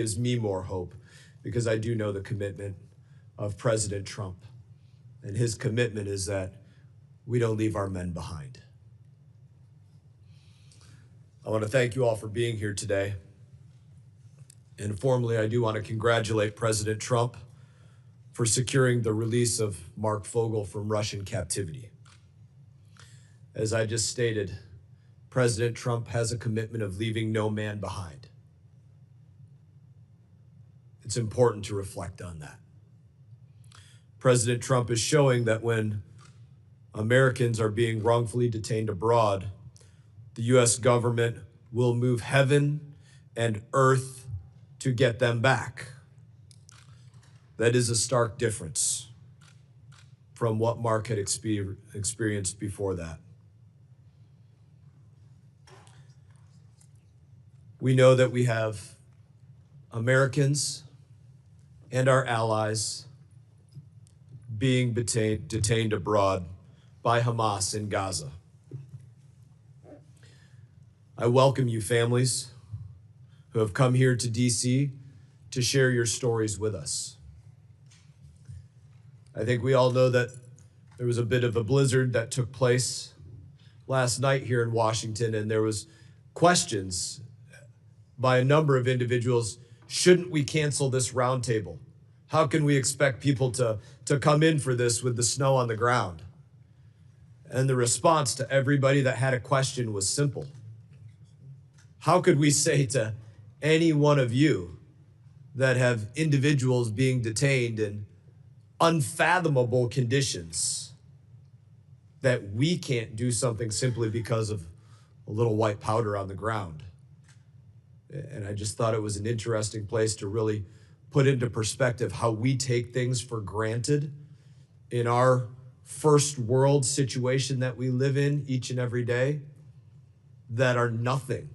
gives me more hope because I do know the commitment of President Trump. And his commitment is that we don't leave our men behind. I want to thank you all for being here today. And formally, I do want to congratulate President Trump for securing the release of Mark Fogel from Russian captivity. As I just stated, President Trump has a commitment of leaving no man behind. It's important to reflect on that. President Trump is showing that when Americans are being wrongfully detained abroad, the U.S. government will move heaven and earth to get them back. That is a stark difference from what Mark had experienced before that. We know that we have Americans and our allies being detained abroad by Hamas in Gaza. I welcome you families who have come here to DC to share your stories with us. I think we all know that there was a bit of a blizzard that took place last night here in Washington, and there was questions by a number of individuals. Shouldn't we cancel this roundtable? How can we expect people to come in for this with the snow on the ground? And the response to everybody that had a question was simple. How could we say to any one of you that have individuals being detained in unfathomable conditions that we can't do something simply because of a little white powder on the ground? And I just thought it was an interesting place to really put into perspective how we take things for granted in our first world situation that we live in each and every day that are nothing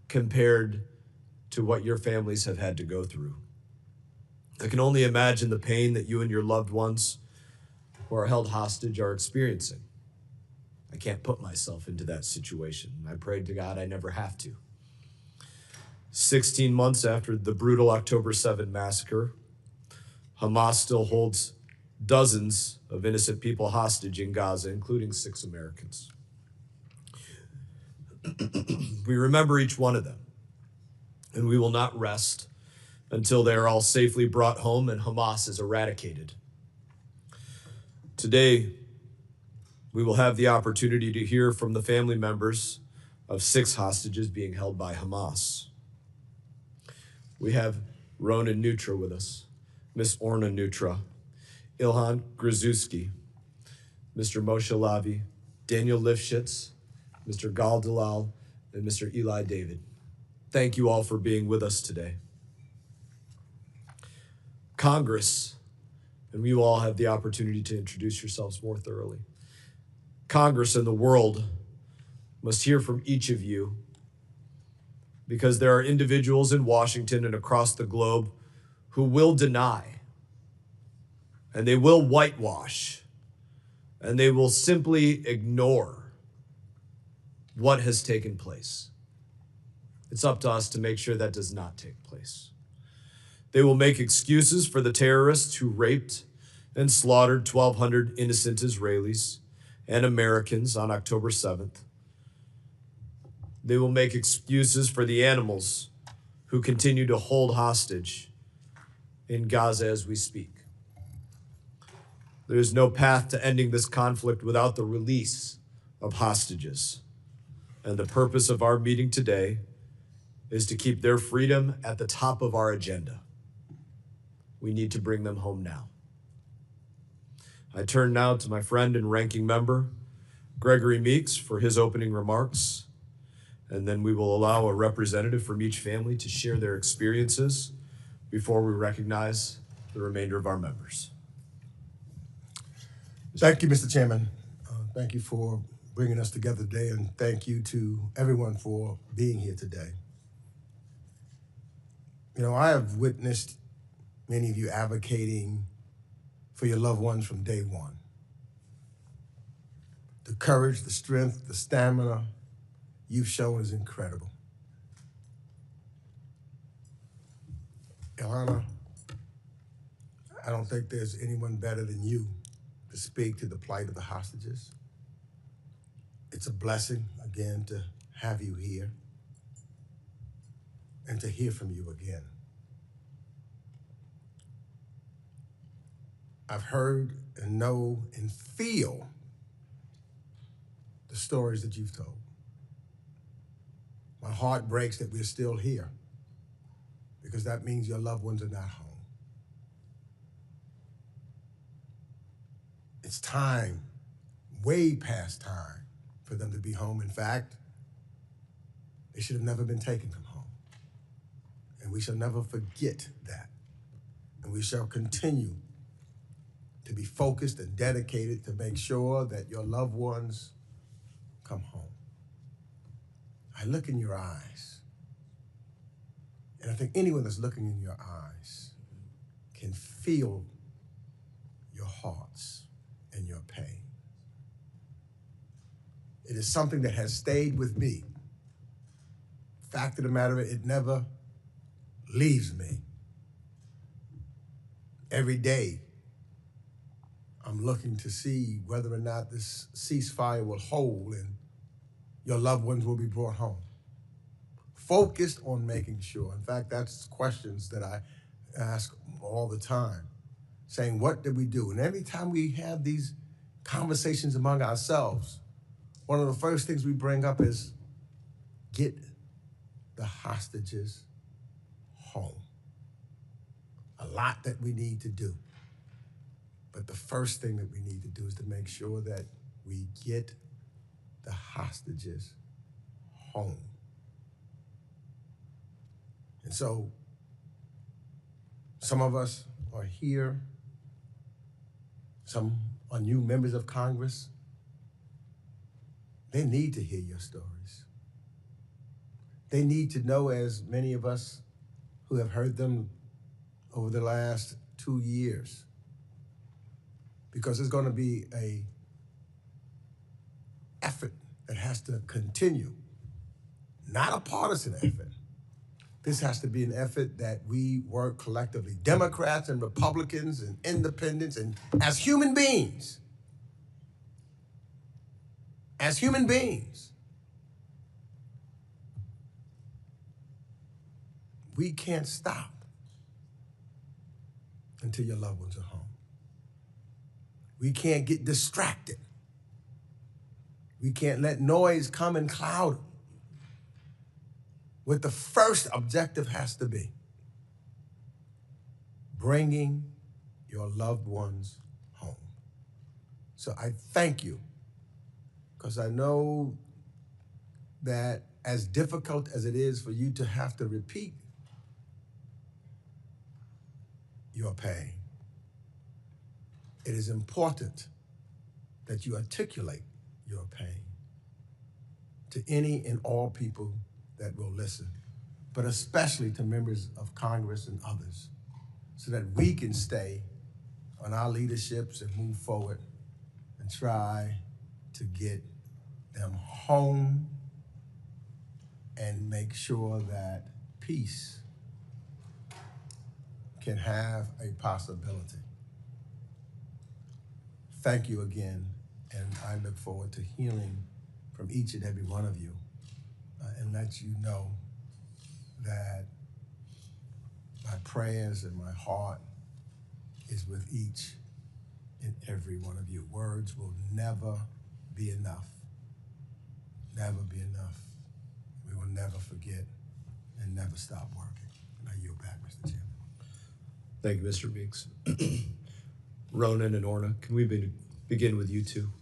compared to what your families have had to go through. I can only imagine the pain that you and your loved ones who are held hostage are experiencing. I can't put myself into that situation. I pray to God I never have to. 16 months after the brutal October 7 massacre, Hamas still holds dozens of innocent people hostage in Gaza, including 6 Americans. We remember each one of them, and we will not rest until they are all safely brought home and Hamas is eradicated. Today, we will have the opportunity to hear from the family members of 6 hostages being held by Hamas. We have Ronan Nutra with us, Miss Orna Nutra, Ilhan Grzuski, Mr. Moshe Lavi, Daniel Lifshitz, Mr. Gal Dalal, and Mr. Eli David. Thank you all for being with us today. Congress, and you all have the opportunity to introduce yourselves more thoroughly. Congress and the world must hear from each of you because there are individuals in Washington and across the globe who will deny, and they will whitewash, and they will simply ignore what has taken place. It's up to us to make sure that does not take place. They will make excuses for the terrorists who raped and slaughtered 1,200 innocent Israelis and Americans on October 7th. They will make excuses for the animals who continue to hold hostage in Gaza as we speak. There is no path to ending this conflict without the release of hostages. And the purpose of our meeting today is to keep their freedom at the top of our agenda. We need to bring them home now. I turn now to my friend and ranking member, Gregory Meeks, for his opening remarks. And then we will allow a representative from each family to share their experiences before we recognize the remainder of our members. Thank you, Mr. Chairman. Thank you for bringing us together today, and thank you to everyone for being here today. You know, I have witnessed many of you advocating for your loved ones from day one. The courage, the strength, the stamina you've shown is incredible. Ilana, I don't think there's anyone better than you to speak to the plight of the hostages. It's a blessing, again, to have you here and to hear from you again. I've heard and know and feel the stories that you've told. My heart breaks that we're still here because that means your loved ones are not home. It's time, way past time, for them to be home. In fact, they should have never been taken from home. And we shall never forget that. And we shall continue to be focused and dedicated to make sure that your loved ones come home. I look in your eyes, and I think anyone that's looking in your eyes can feel your hearts and your pain. It is something that has stayed with me. Fact of the matter, it never leaves me. Every day, I'm looking to see whether or not this ceasefire will hold and your loved ones will be brought home. Focused on making sure. In fact, that's questions that I ask all the time, saying, what did we do? And every time we have these conversations among ourselves, one of the first things we bring up is get the hostages home. A lot that we need to do. But the first thing that we need to do is to make sure that we get the hostages home. And so some of us are here, some are new members of Congress. They need to hear your stories. They need to know, as many of us who have heard them over the last 2 years, because there's going to be an effort that has to continue, not a partisan effort. This has to be an effort that we work collectively, Democrats and Republicans and independents, and as human beings, we can't stop until your loved ones are home. We can't get distracted. We can't let noise come and cloud them. What the first objective has to be, bringing your loved ones home. So I thank you, because I know that as difficult as it is for you to have to repeat your pain, it is important that you articulate your pain to any and all people that will listen, but especially to members of Congress and others, so that we can stay on our leaderships and move forward and try to get them home and make sure that peace can have a possibility. Thank you again, and I look forward to hearing from each and every one of you and let you know that my prayers and my heart is with each and every one of you. Words will never be enough. Never be enough. We will never forget and never stop working. And I yield back, Mr. Chairman. Thank you, Mr. Meeks. Ronan and Orna, can we begin with you two?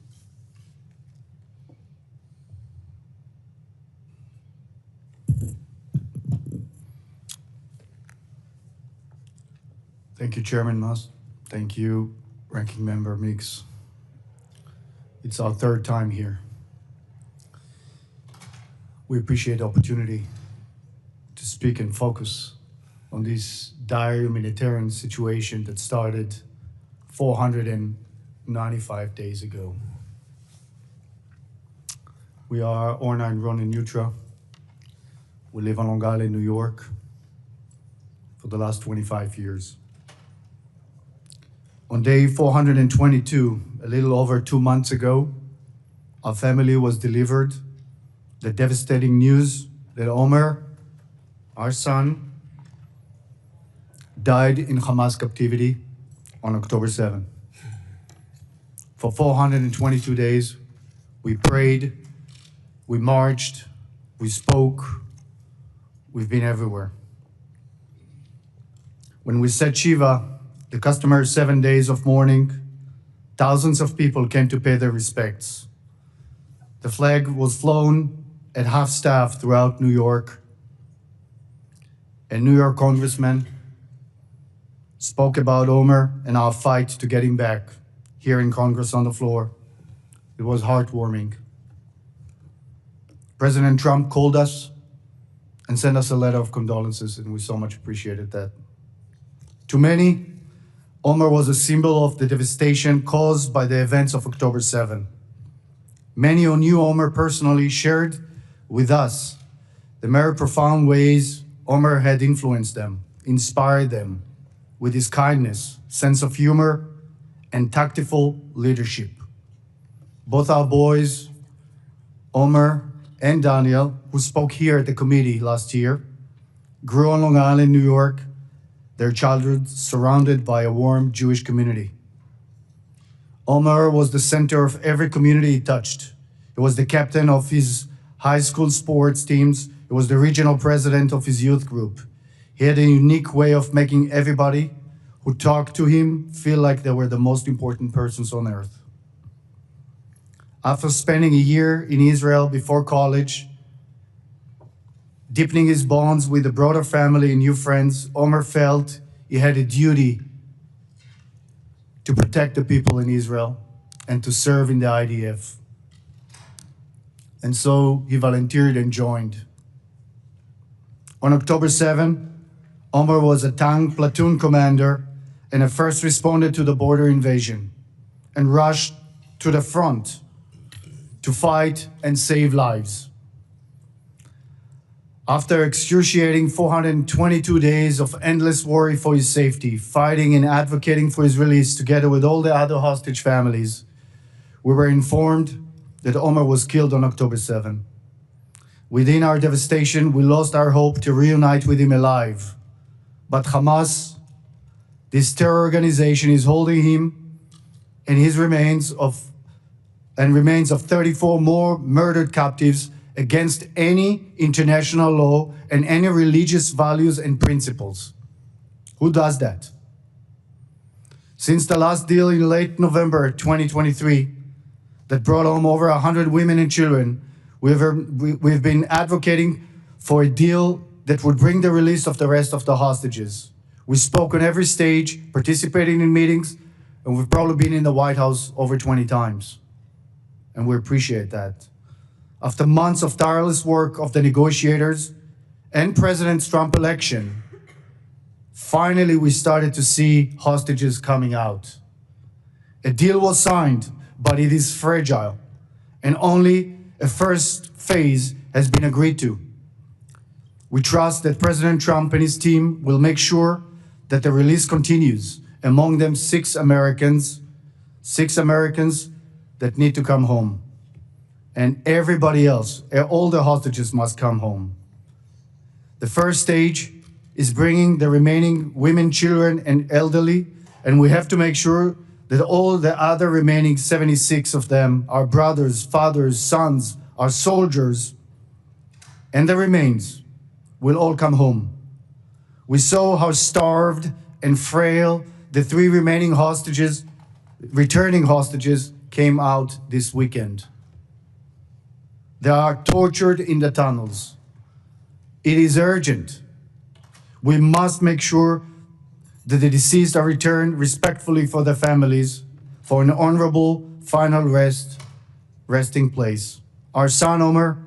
Thank you, Chairman Musk. Thank you, Ranking Member Meeks. It's our third time here. We appreciate the opportunity to speak and focus on this dire humanitarian situation that started 495 days ago. We are Orna and Ronan Neutra. We live on Long Island, New York. for the last 25 years. On day 422, a little over 2 months ago, our family was delivered the devastating news that Omer, our son, died in Hamas captivity on October 7. For 422 days, we prayed, we marched, we spoke, we've been everywhere. When we said Shiva, the customary 7 days of mourning, thousands of people came to pay their respects. The flag was flown at half-staff throughout New York. A New York congressman spoke about Omer and our fight to get him back here in Congress on the floor. It was heartwarming. President Trump called us and sent us a letter of condolences, and we so much appreciated that. To many, Omer was a symbol of the devastation caused by the events of October 7. Many who knew Omer personally shared with us the very profound ways Omer had influenced them, inspired them with his kindness, sense of humor, and tactful leadership. Both our boys, Omer and Daniel, who spoke here at the committee last year, grew on Long Island, New York, their childhood surrounded by a warm Jewish community. Omer was the center of every community he touched. He was the captain of his high school sports teams. He was the regional president of his youth group. He had a unique way of making everybody who talked to him feel like they were the most important persons on earth. After spending a year in Israel before college, deepening his bonds with the broader family and new friends, Omer felt he had a duty to protect the people in Israel and to serve in the IDF. And so he volunteered and joined. On October 7, Omer was a tank platoon commander and a first responder to the border invasion and rushed to the front to fight and save lives. After excruciating 422 days of endless worry for his safety, fighting and advocating for his release together with all the other hostage families, we were informed that Omer was killed on October 7. Within our devastation, we lost our hope to reunite with him alive. But Hamas, this terror organization, is holding him and his remains of 34 more murdered captives against any international law and any religious values and principles. Who does that? Since the last deal in late November 2023 that brought home over 100 women and children, we've been advocating for a deal that would bring the release of the rest of the hostages. We spoke on every stage, participating in meetings, and we've probably been in the White House over 20 times. And we appreciate that. After months of tireless work of the negotiators and President Trump's election, finally we started to see hostages coming out. A deal was signed, but it is fragile, and only a first phase has been agreed to. We trust that President Trump and his team will make sure that the release continues, among them six Americans that need to come home. And everybody else, all the hostages must come home. The first stage is bringing the remaining women, children, and elderly, and we have to make sure that all the other remaining 76 of them, our brothers, fathers, sons, our soldiers, and the remains, will all come home. We saw how starved and frail the three remaining hostages, returning hostages, came out this weekend. They are tortured in the tunnels. It is urgent. We must make sure that the deceased are returned respectfully for their families for an honorable final resting place. Our son Omer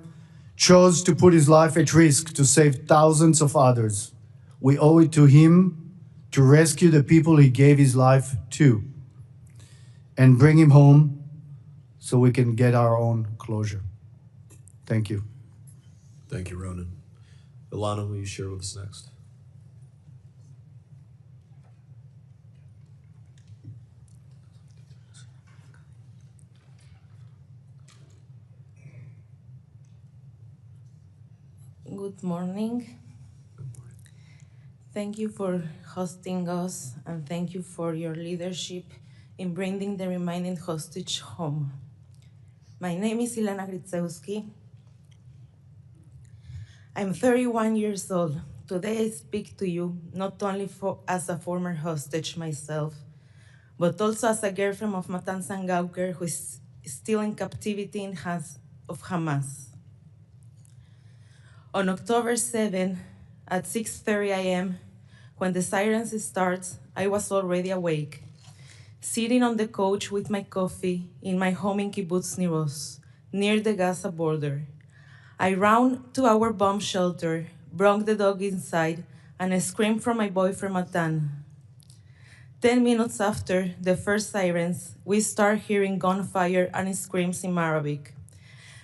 chose to put his life at risk to save thousands of others. We owe it to him to rescue the people he gave his life to and bring him home so we can get our own closure. Thank you. Thank you, Ronan. Ilana, will you share with us next? Good morning. Thank you for hosting us, and thank you for your leadership in bringing the remaining hostage home. My name is Ilana Gritsewski. I'm 31 years old. Today I speak to you not only as a former hostage myself, but also as a girlfriend of Matan Sangauker who is still in captivity in hands of Hamas. On October 7 at 6:30 a.m., when the sirens start, I was already awake, sitting on the couch with my coffee in my home in Kibbutz Nir Oz, near the Gaza border. I ran to our bomb shelter, brought the dog inside, and I screamed for my boyfriend Matan. 10 minutes after the first sirens, we start hearing gunfire and screams in Arabic.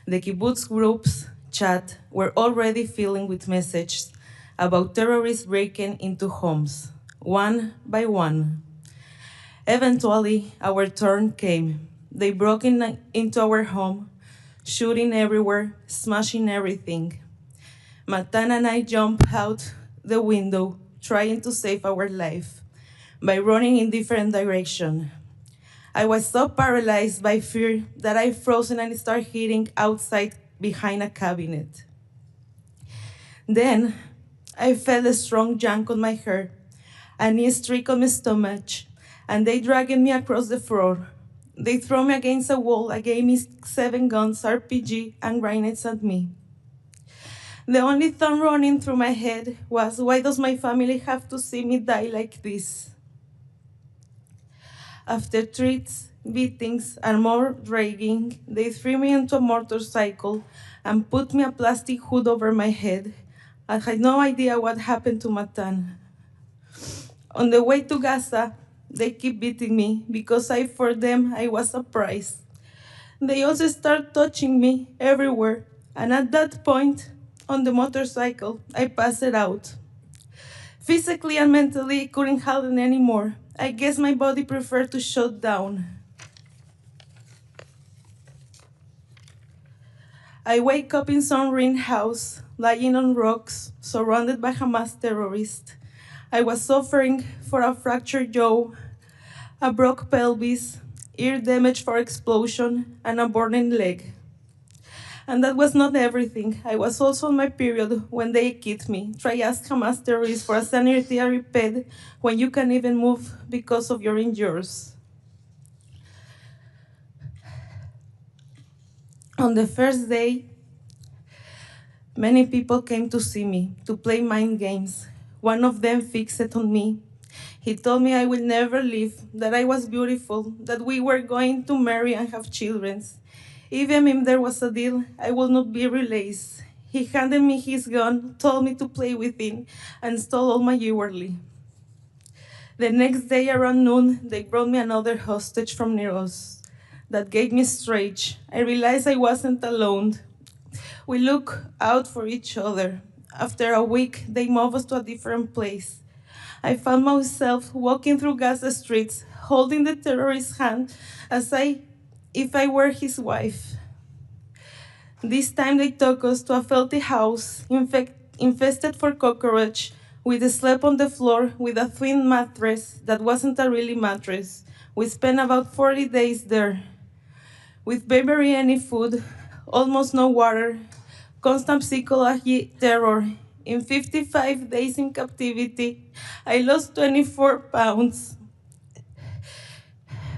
The kibbutz group's chat were already filling with messages about terrorists breaking into homes, one by one. Eventually, our turn came. They broke into our home, shooting everywhere, smashing everything. Matan and I jumped out the window, trying to save our life by running in different directions. I was so paralyzed by fear that I frozen and started hiding outside behind a cabinet. Then I felt a strong yank on my hair, a knee streak on my stomach, and they dragged me across the floor. They threw me against a wall and gave me 7 guns, RPG, and grenades at me. The only thought running through my head was, why does my family have to see me die like this? After threats, beatings, and more dragging, they threw me into a motorcycle and put me a plastic hood over my head. I had no idea what happened to Matan. On the way to Gaza, they keep beating me because for them, I was a prize. They also start touching me everywhere, and at that point, on the motorcycle, I passed out. Physically and mentally, couldn't handle it anymore. I guess my body preferred to shut down. I wake up in some ruined house, lying on rocks, surrounded by Hamas terrorists. I was suffering for a fractured jaw, a broken pelvis, ear damage for explosion, and a burning leg. And that was not everything. I was also on my period when they kicked me. Try ask Hamas terrorists for a sanitary pad when you can't even move because of your injuries. On the first day, many people came to see me, to play mind games. One of them fixed it on me. He told me I will never leave, that I was beautiful, that we were going to marry and have children. Even if there was a deal, I will not be released. He handed me his gun, told me to play with it, and stole all my jewelry. The next day around noon, they brought me another hostage from Nir Oz. That gave me straight. I realized I wasn't alone. We looked out for each other. After a week, they moved us to a different place. I found myself walking through Gaza streets, holding the terrorist's hand if I were his wife. This time they took us to a filthy house infested for cockroach. We slept on the floor with a twin mattress that wasn't a really mattress. We spent about 40 days there, with barely any food, almost no water, constant psychological terror. In 55 days in captivity, I lost 24 pounds.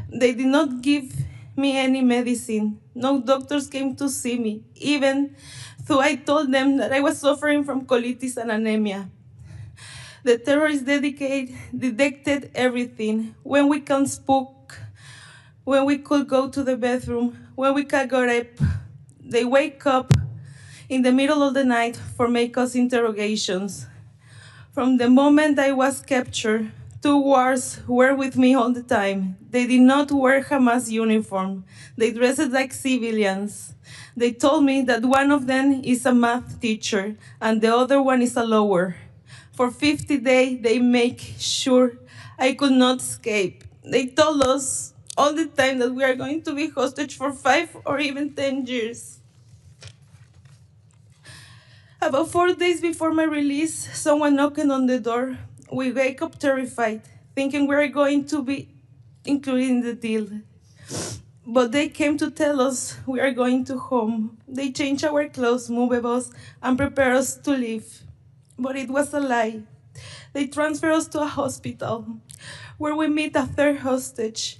They did not give me any medicine. No doctors came to see me, even though I told them that I was suffering from colitis and anemia. The terrorists detected everything. When we can speak, when we could go to the bathroom, when we could get up, they wake up in the middle of the night for make us interrogations. From the moment I was captured, 2 wars were with me all the time. They did not wear Hamas uniform. They dressed like civilians. They told me that one of them is a math teacher and the other one is a lawyer. For 50 days, they make sure I could not escape. They told us all the time that we are going to be hostage for 5 or even 10 years. About 4 days before my release, someone knocked on the door. We wake up terrified, thinking we're going to be included in the deal. But they came to tell us we are going to home. They changed our clothes, moved us, and prepared us to leave. But it was a lie. They transferred us to a hospital, where we meet a third hostage.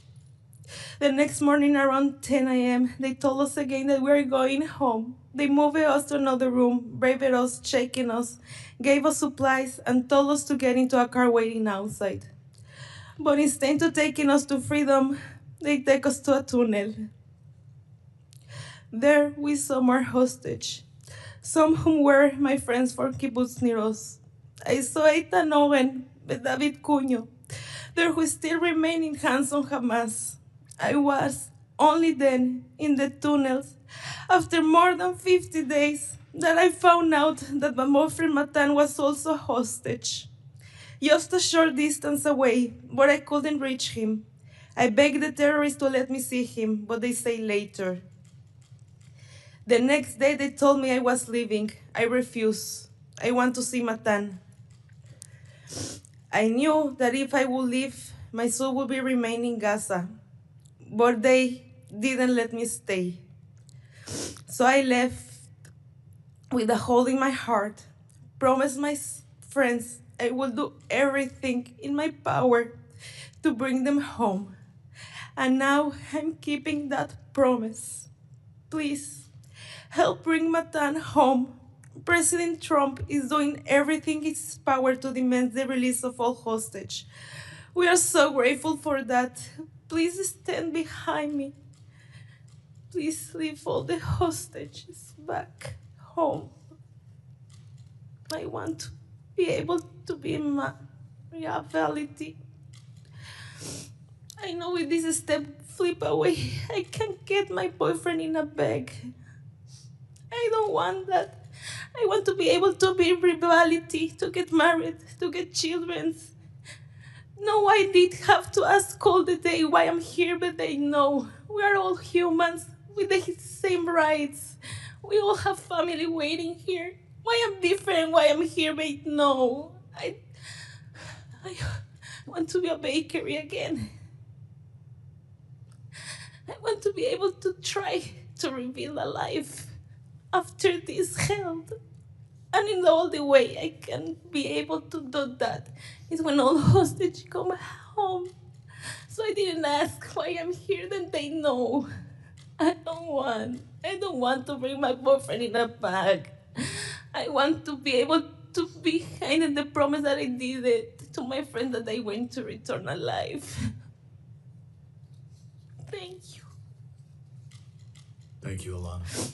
The next morning around 10 a.m., they told us again that we are going home. They moved us to another room, braved us, shaking us, gave us supplies, and told us to get into a car waiting outside. But instead of taking us to freedom, they take us to a tunnel. There we saw more hostage, some whom were my friends from kibbutz near us. I saw Eitan Oren with David Cunho, there who still remain in hands on Hamas. I was only then in the tunnels, after more than 50 days, that I found out that my boyfriend Matan was also a hostage. Just a short distance away, but I couldn't reach him. I begged the terrorists to let me see him, but they say later. The next day they told me I was leaving. I refused. I want to see Matan. I knew that if I would leave, my soul would be remain in Gaza, but they didn't let me stay. So I left with a hole in my heart, promised my friends I will do everything in my power to bring them home. And now I'm keeping that promise. Please, help bring Matan home. President Trump is doing everything in his power to demand the release of all hostages. We are so grateful for that. Please stand behind me. Please leave all the hostages back home. I want to be able to be in my reality. I know with this step flip away, I can get my boyfriend in a bag. I don't want that. I want to be able to be in reality, to get married, to get children. No, I did have to ask all the day why I'm here, but they know. We are all humans with the same rights. We all have family waiting here. Why I'm different, why I'm here, but no. I want to be a bakery again. I want to be able to try to rebuild a life after this hell. And in the only way I can be able to do that is when all hostages come home. So I didn't ask why I'm here, then they know. I don't want to bring my boyfriend in a bag. I want to be able to be behind in the promise that I did it to my friend that I went to return alive. Thank you. Thank you, Alana.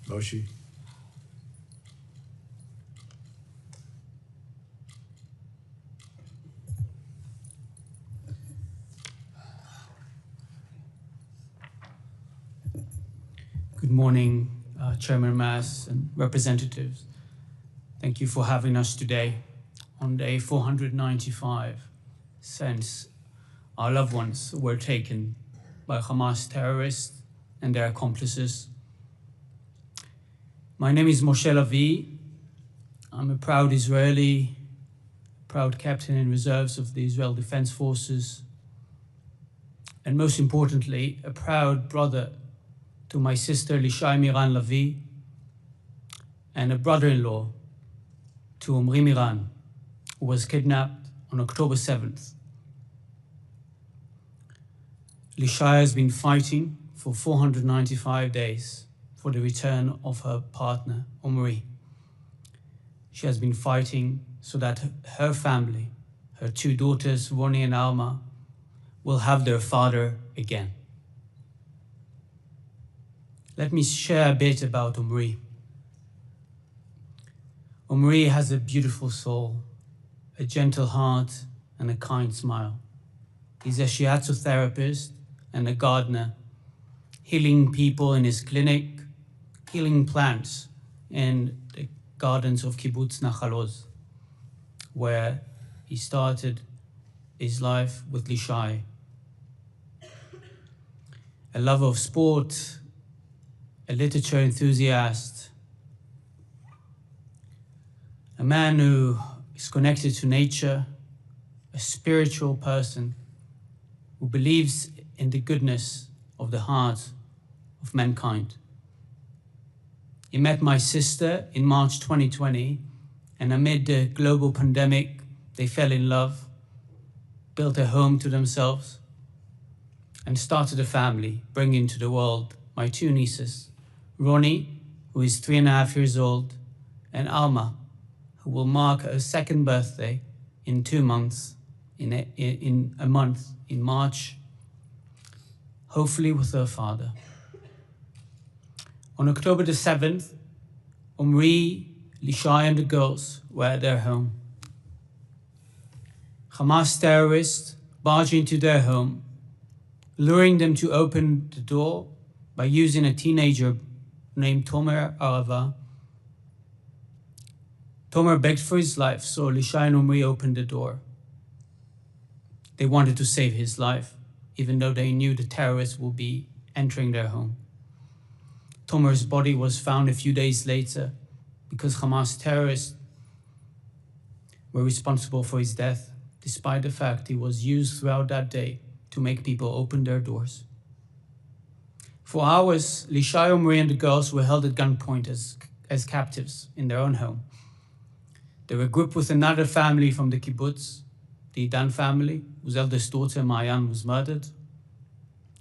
Moshe? Good morning, Chairman Mass and representatives. Thank you for having us today on day 495 since our loved ones were taken by Hamas terrorists and their accomplices. My name is Moshe Lavi. I'm a proud Israeli, proud captain in reserves of the Israel Defense Forces, and most importantly, a proud brother to my sister Lishai Miran Lavi, and a brother-in-law to Omri Miran, who was kidnapped on October 7th. Lishai has been fighting for 495 days for the return of her partner, Omri. She has been fighting so that her family, her two daughters, Roni and Alma, will have their father again. Let me share a bit about Omri. Omri has a beautiful soul, a gentle heart, and a kind smile. He's a shiatsu therapist and a gardener, healing people in his clinic, healing plants in the gardens of Kibbutz Nachal Oz, where he started his life with Lishai. A lover of sport, a literature enthusiast, a man who is connected to nature, a spiritual person who believes in the goodness of the heart of mankind. He met my sister in March 2020, and amid the global pandemic, they fell in love, built a home to themselves, and started a family, bringing to the world my two nieces, Ronnie, who is 3.5 years old, and Alma, who will mark her second birthday in 2 months, in a month, in March, hopefully with her father. On October the 7th, Omri, Lishai and the girls were at their home. Hamas terrorists barged into their home, luring them to open the door by using a teenager named Tomer Arava. Tomer begged for his life, so Lishai and Omri opened the door. They wanted to save his life, even though they knew the terrorists would be entering their home. Tomer's body was found a few days later because Hamas terrorists were responsible for his death, despite the fact he was used throughout that day to make people open their doors. For hours, Lishai, Omri and the girls were held at gunpoint as captives in their own home. They were grouped with another family from the kibbutz, the Dan family, whose eldest daughter, Mayan, was murdered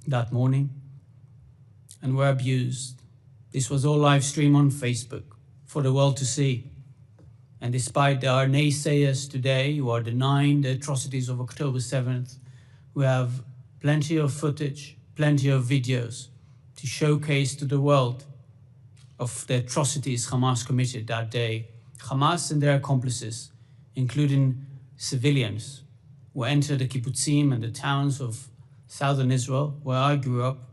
that morning, and were abused. This was all live streamed on Facebook for the world to see. And despite there are naysayers today who are denying the atrocities of October 7th, we have plenty of footage, plenty of videos to showcase to the world of the atrocities Hamas committed that day. Hamas and their accomplices, including civilians, who entered the kibbutzim and the towns of southern Israel, where I grew up,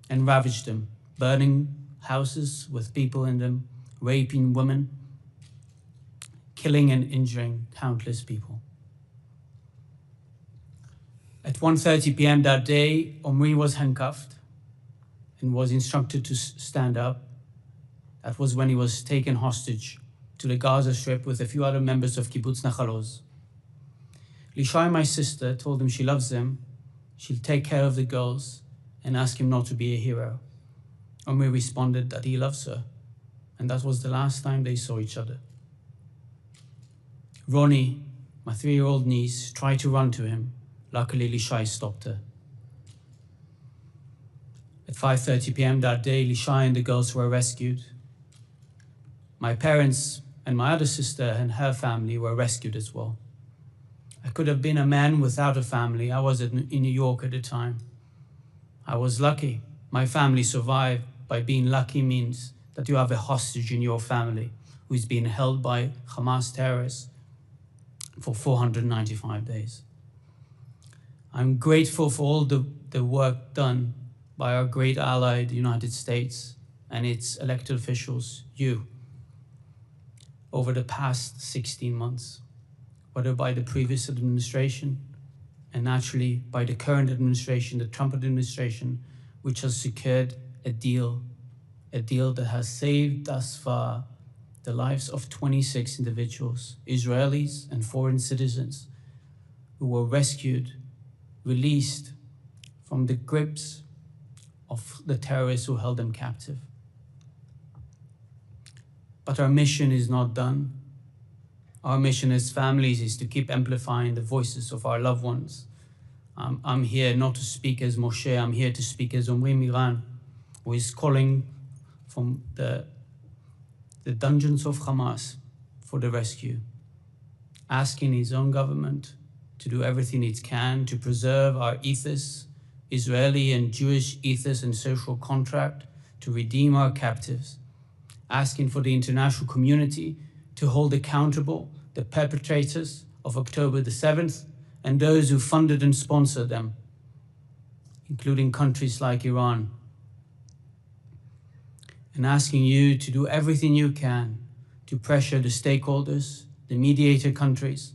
and ravaged them, burning houses with people in them, raping women, killing and injuring countless people. At 1:30 p.m. that day, Omri was handcuffed and was instructed to stand up. That was when he was taken hostage to the Gaza Strip with a few other members of Kibbutz Nahal Oz. Lishai, my sister, told him she loves him, she'll take care of the girls, and ask him not to be a hero. Omri responded that he loves her, and that was the last time they saw each other. Ronnie, my 3-year-old niece, tried to run to him. Luckily, Lishai stopped her. At 5:30 p.m. that day, Lishai and the girls were rescued. My parents and my other sister and her family were rescued as well. I could have been a man without a family. I was in New York at the time. I was lucky. My family survived. By being lucky means that you have a hostage in your family who is being held by Hamas terrorists for 495 days. I'm grateful for all the work done by our great ally, the United States, and its elected officials, you, over the past 16 months, whether by the previous administration and naturally by the current administration, the Trump administration, which has secured a deal that has saved thus far the lives of 26 individuals, Israelis and foreign citizens, who were rescued, released from the grips of the terrorists who held them captive. But our mission is not done. Our mission as families is to keep amplifying the voices of our loved ones. I'm here not to speak as Moshe, I'm here to speak as Omri Miran, who is calling from the dungeons of Hamas for the rescue, asking his own government to do everything it can to preserve our ethos, Israeli and Jewish ethos and social contract, to redeem our captives, asking for the international community to hold accountable the perpetrators of October the 7th and those who funded and sponsored them, including countries like Iran, and asking you to do everything you can to pressure the stakeholders, the mediator countries,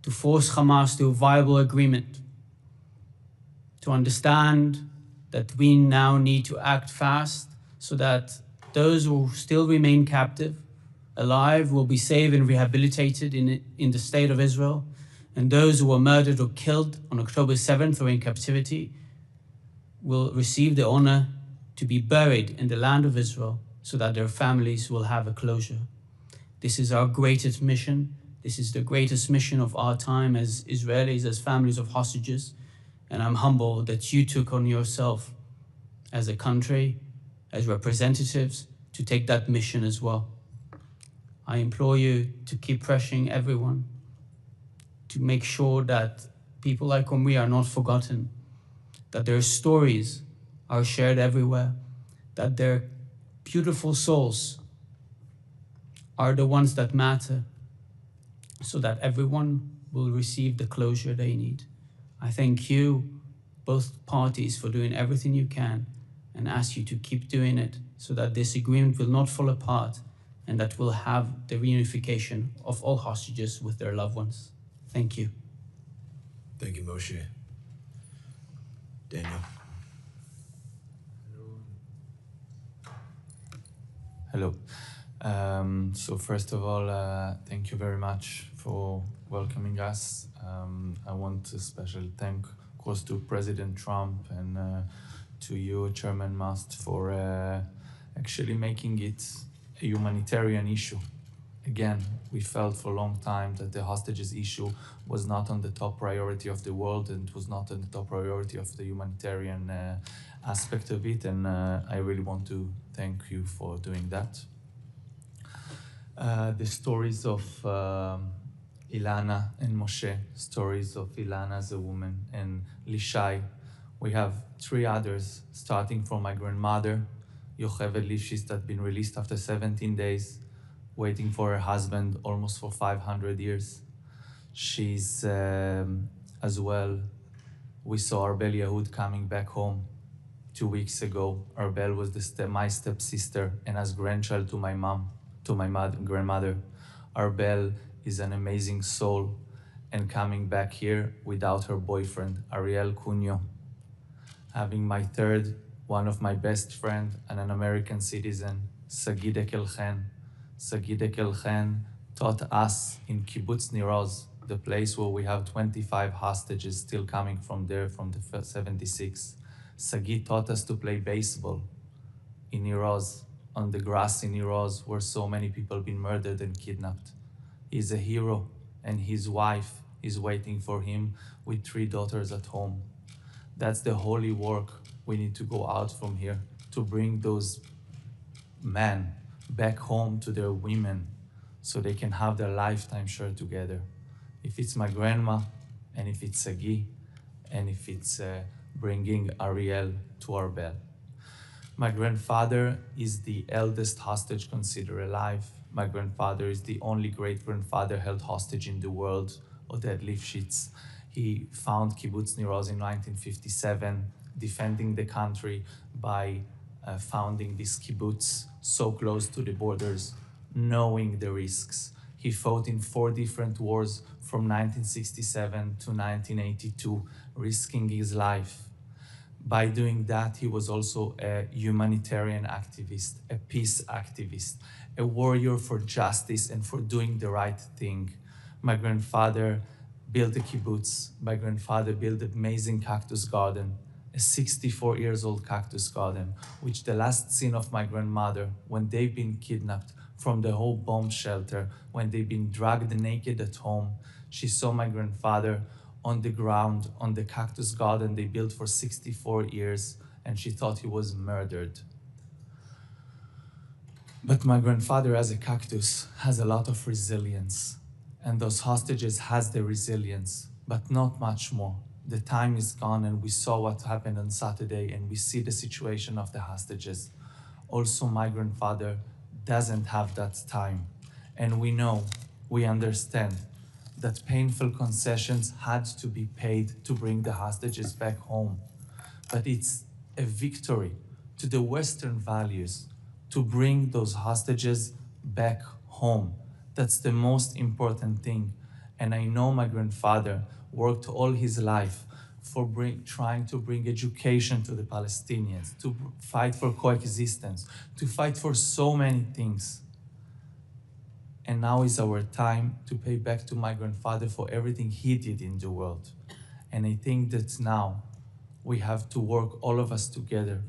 to force Hamas to a viable agreement, to understand that we now need to act fast so that those who still remain captive, alive, will be saved and rehabilitated in the state of Israel, and those who were murdered or killed on October 7th or in captivity will receive the honor to be buried in the land of Israel so that their families will have a closure. This is our greatest mission. This is the greatest mission of our time as Israelis, as families of hostages. And I'm humbled that you took on yourself as a country, as representatives, to take that mission as well. I implore you to keep pressuring everyone to make sure that people like Omri are not forgotten, that their stories are shared everywhere, that their beautiful souls are the ones that matter, so that everyone will receive the closure they need. I thank you, both parties, for doing everything you can, and ask you to keep doing it so that this agreement will not fall apart and that we'll have the reunification of all hostages with their loved ones. Thank you. Thank you, Moshe. Daniel. Hello. So first of all, thank you very much for welcoming us. I want to special thank, of course, to President Trump and to you, Chairman Mast, for actually making it a humanitarian issue. Again, we felt for a long time that the hostages issue was not on the top priority of the world and was not on the top priority of the humanitarian aspect of it, and I really want to thank you for doing that. The stories of Ilana and Moshe, stories of Ilana as a woman and Lishai. We have 3 others, starting from my grandmother, Yocheved Lifshitz, that been released after 17 days, waiting for her husband almost for 500 years. She's as well, we saw Arbel Yehud coming back home 2 weeks ago. Arbel was my stepsister and as grandchild to my mom, to my grandmother. Arbel is an amazing soul and coming back here without her boyfriend, Ariel Cunyo. Having my third, one of my best friend and an American citizen, Sagid Ekelchen. Sagid Ekelchen taught us in Kibbutz Nir Oz, the place where we have 25 hostages still coming from there from the 76. Sagid taught us to play baseball in Nir Oz, on the grass in Nir Oz, where so many people been murdered and kidnapped. He's a hero, and his wife is waiting for him with 3 daughters at home. That's the holy work we need to go out from here, to bring those men back home to their women so they can have their lifetime shared together. If it's my grandma, and if it's Sagi, and if it's bringing Ariel to Arbel. My grandfather is the eldest hostage considered alive. My grandfather is the only great-grandfather held hostage in the world, Oded Lifshitz. He found Kibbutz Nir Oz in 1957, defending the country by founding this kibbutz so close to the borders, knowing the risks. He fought in 4 different wars from 1967 to 1982, risking his life. By doing that, he was also a humanitarian activist, a peace activist, a warrior for justice and for doing the right thing. My grandfather built a kibbutz. My grandfather built an amazing cactus garden, a 64 years old cactus garden, which the last scene of my grandmother, when they've been kidnapped from the whole bomb shelter, when they've been dragged naked at home, she saw my grandfather on the ground, on the cactus garden they built for 64 years, and she thought he was murdered. But my grandfather, as a cactus, has a lot of resilience, and those hostages has the resilience, but not much more. The time is gone, and we saw what happened on Saturday, and we see the situation of the hostages. Also, my grandfather doesn't have that time, and we understand that painful concessions had to be paid to bring the hostages back home. But it's a victory to the Western values to bring those hostages back home. That's the most important thing. And I know my grandfather worked all his life for trying to bring education to the Palestinians, to fight for coexistence, to fight for so many things. And now is our time to pay back to my grandfather for everything he did in the world. And I think that now we have to work, all of us together,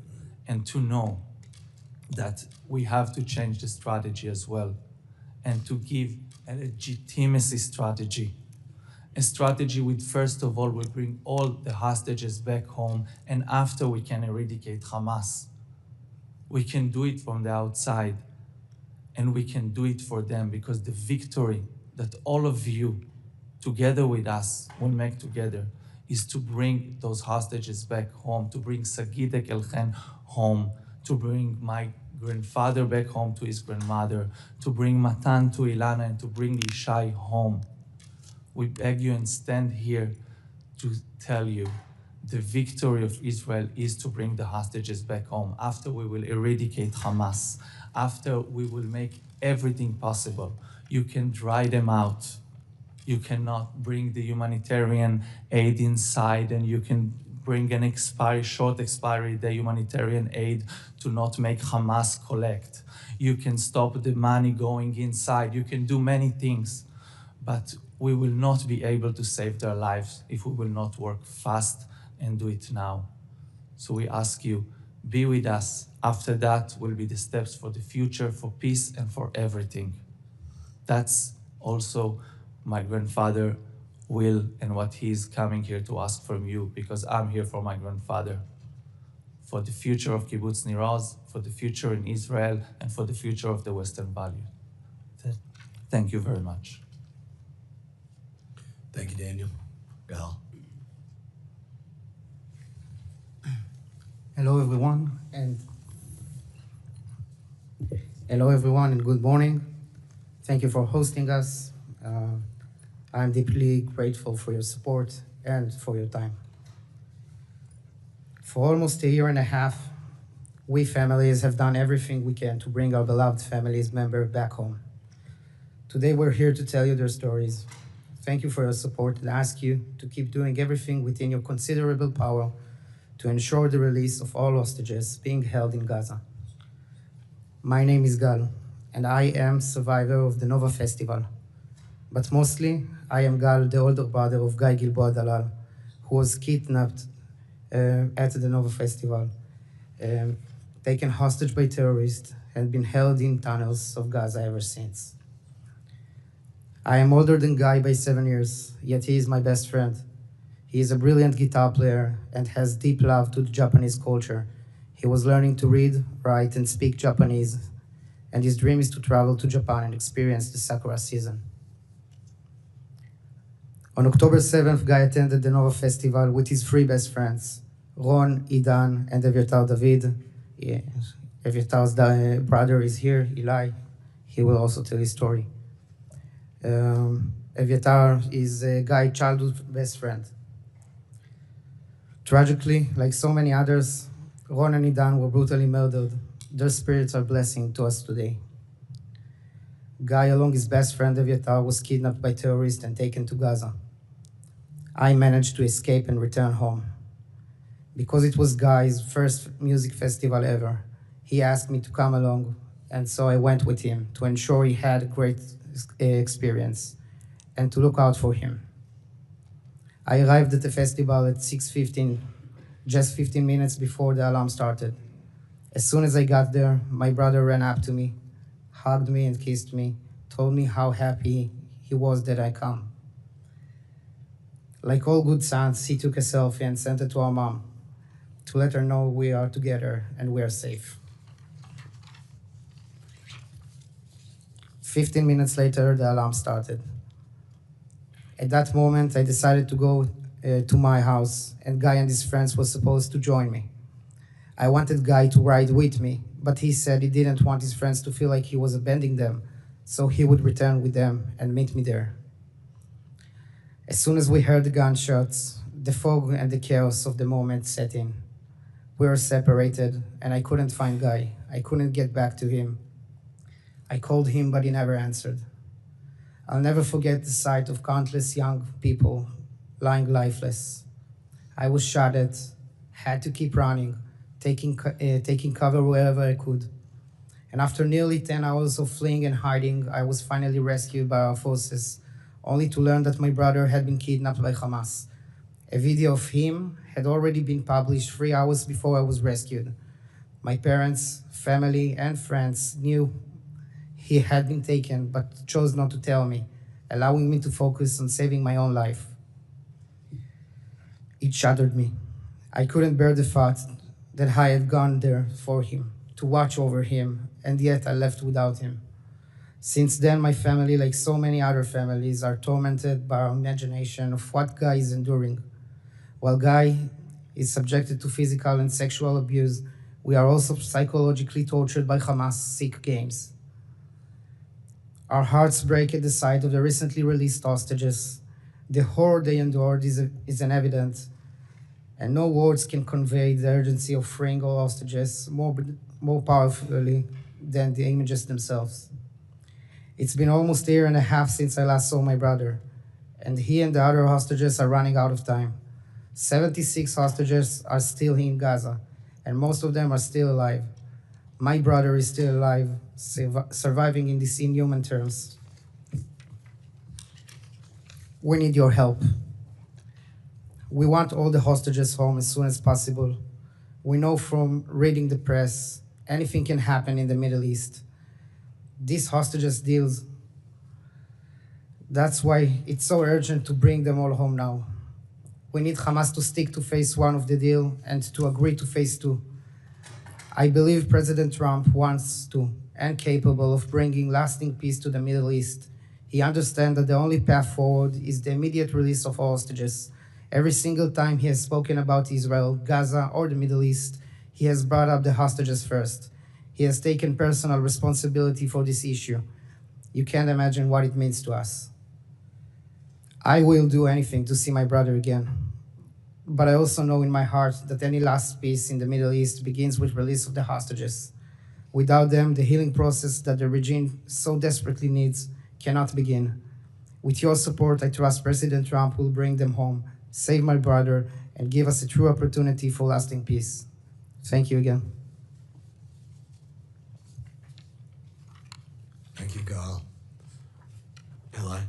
and to know that we have to change the strategy as well, and to give a legitimacy strategy. A strategy with, first of all, will bring all the hostages back home, and after we can eradicate Hamas. We can do it from the outside, and we can do it for them, because the victory that all of you, together with us, will make together is to bring those hostages back home, to bring Sagidek Elchen home, to bring my grandfather back home to his grandmother, to bring Matan to Ilana, and to bring Ishai home. We beg you and stand here to tell you the victory of Israel is to bring the hostages back home. After we will eradicate Hamas, after we will make everything possible, you can dry them out. You cannot bring the humanitarian aid inside, and you can bring an short expiry day humanitarian aid to not make Hamas collect. You can stop the money going inside. You can do many things, but we will not be able to save their lives if we will not work fast and do it now. So we ask you, be with us. After that will be the steps for the future, for peace and for everything. That's also my grandfather will and what he's coming here to ask from you, because I'm here for my grandfather, for the future of Kibbutz Nir Oz, for the future in Israel, and for the future of the Western Valley. Thank you very much. Thank you, Daniel. Gal. Hello, everyone, and good morning. Thank you for hosting us. I'm deeply grateful for your support and for your time. For almost a year and a half, we families have done everything we can to bring our beloved families member back home. Today, we're here to tell you their stories. Thank you for your support and ask you to keep doing everything within your considerable power to ensure the release of all hostages being held in Gaza. My name is Gal, and I am survivor of the Nova Festival. But mostly, I am Gal, the older brother of Guy Gilboa Dalal, who was kidnapped at the Nova Festival, taken hostage by terrorists, and been held in tunnels of Gaza ever since. I am older than Guy by 7 years, yet he is my best friend. He is a brilliant guitar player and has deep love to the Japanese culture. He was learning to read, write, and speak Japanese, and his dream is to travel to Japan and experience the sakura season. On October 7th, Guy attended the Nova Festival with his 3 best friends, Ron, Idan, and Evyatar David. Yeah. Evyatar's brother is here, Eli. He will also tell his story. Evyatar is Guy's childhood best friend. Tragically, like so many others, Ron and Idan were brutally murdered. Their spirits are a blessing to us today. Guy, along his best friend Evyatar, was kidnapped by terrorists and taken to Gaza. I managed to escape and return home. Because it was Guy's first music festival ever, he asked me to come along, and so I went with him to ensure he had a great experience and to look out for him. I arrived at the festival at 6:15, just 15 minutes before the alarm started. As soon as I got there, my brother ran up to me, hugged me and kissed me, told me how happy he was that I come. Like all good sons, he took a selfie and sent it to our mom to let her know we are together and we are safe. 15 minutes later, the alarm started. At that moment, I decided to go to my house, and Guy and his friends were supposed to join me. I wanted Guy to ride with me, but he said he didn't want his friends to feel like he was abandoning them, so he would return with them and meet me there. As soon as we heard the gunshots, the fog and the chaos of the moment set in. We were separated, and I couldn't find Guy. I couldn't get back to him. I called him, but he never answered. I'll never forget the sight of countless young people lying lifeless. I was shot at, had to keep running, taking cover wherever I could. And after nearly 10 hours of fleeing and hiding, I was finally rescued by our forces, only to learn that my brother had been kidnapped by Hamas. A video of him had already been published 3 hours before I was rescued. My parents, family, and friends knew he had been taken, but chose not to tell me, allowing me to focus on saving my own life. It shattered me. I couldn't bear the thought that I had gone there for him, to watch over him, and yet I left without him. Since then, my family, like so many other families, are tormented by our imagination of what Guy is enduring. While Guy is subjected to physical and sexual abuse, we are also psychologically tortured by Hamas sick games. Our hearts break at the sight of the recently released hostages. The horror they endured is an evident, and no words can convey the urgency of freeing all hostages more powerfully than the images themselves. It's been almost a year and a half since I last saw my brother, and he and the other hostages are running out of time. 76 hostages are still in Gaza, and most of them are still alive. My brother is still alive, surviving in these inhuman terms. We need your help. We want all the hostages home as soon as possible. We know from reading the press, anything can happen in the Middle East. These hostages deals, that's why it's so urgent to bring them all home now. We need Hamas to stick to phase 1 of the deal and to agree to phase 2. I believe President Trump wants to and capable of bringing lasting peace to the Middle East. He understands that the only path forward is the immediate release of all hostages. Every single time he has spoken about Israel, Gaza, or the Middle East, he has brought up the hostages first. He has taken personal responsibility for this issue. You can't imagine what it means to us. I will do anything to see my brother again. But I also know in my heart that any last peace in the Middle East begins with release of the hostages. Without them, the healing process that the regime so desperately needs cannot begin. With your support, I trust President Trump will bring them home, save my brother, and give us a true opportunity for lasting peace. Thank you again. Thank you, Gal. Eli?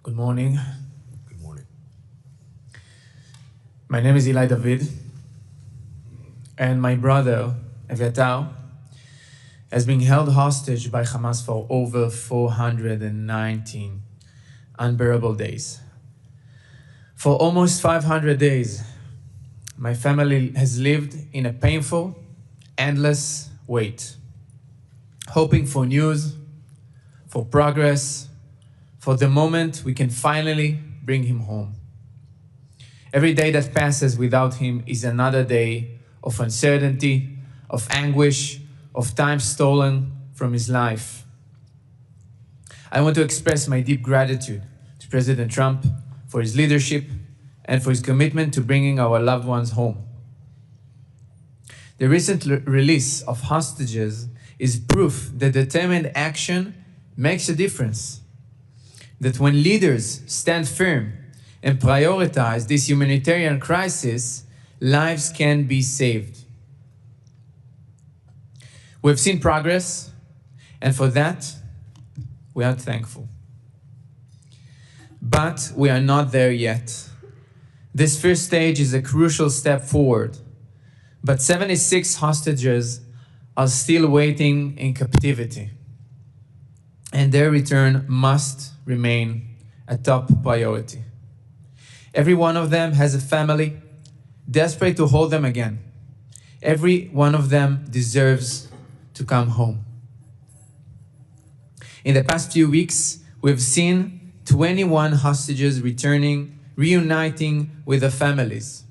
Good morning. Good morning. My name is Eli David, and my brother, Eviatar, has been held hostage by Hamas for over 419 unbearable days. For almost 500 days, my family has lived in a painful, endless wait, hoping for news, for progress, for the moment we can finally bring him home. Every day that passes without him is another day of uncertainty, of anguish, of time stolen from his life. I want to express my deep gratitude to President Trump for his leadership and for his commitment to bringing our loved ones home. The recent release of hostages is proof that determined action makes a difference. That when leaders stand firm and prioritize this humanitarian crisis, lives can be saved. We've seen progress, and for that, we are thankful. But we are not there yet. This first stage is a crucial step forward, but 76 hostages are still waiting in captivity, and their return must remain a top priority. Every one of them has a family, desperate to hold them again. Every one of them deserves to come home. In the past few weeks, we've seen 21 hostages reuniting with their families.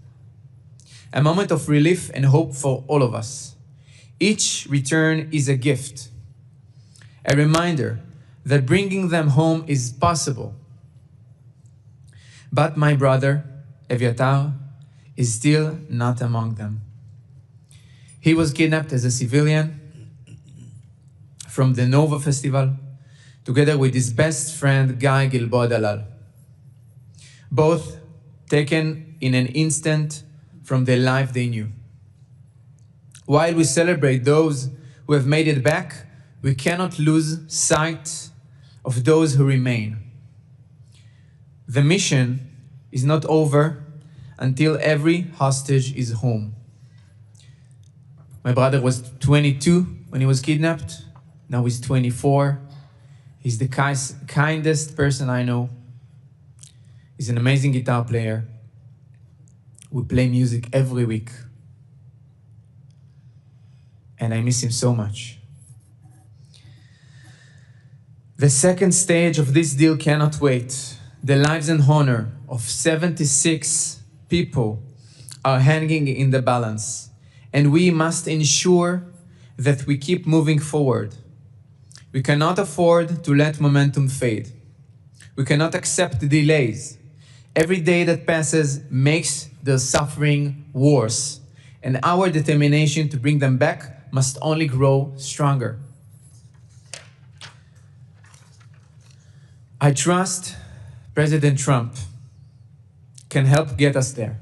A moment of relief and hope for all of us. Each return is a gift, a reminder that bringing them home is possible. But my brother, Eviatar, is still not among them. He was kidnapped as a civilian from the Nova Festival together with his best friend, Guy Gilboa Dalal. Both taken in an instant from the life they knew. While we celebrate those who have made it back, we cannot lose sight of those who remain. The mission is not over until every hostage is home. My brother was 22 when he was kidnapped. Now he's 24. He's the kindest person I know. He's an amazing guitar player. We play music every week. And I miss him so much. The second stage of this deal cannot wait. The lives and honor of 76 people are hanging in the balance, and we must ensure that we keep moving forward. We cannot afford to let momentum fade. We cannot accept delays. Every day that passes makes the suffering worse, and our determination to bring them back must only grow stronger. I trust President Trump can help get us there.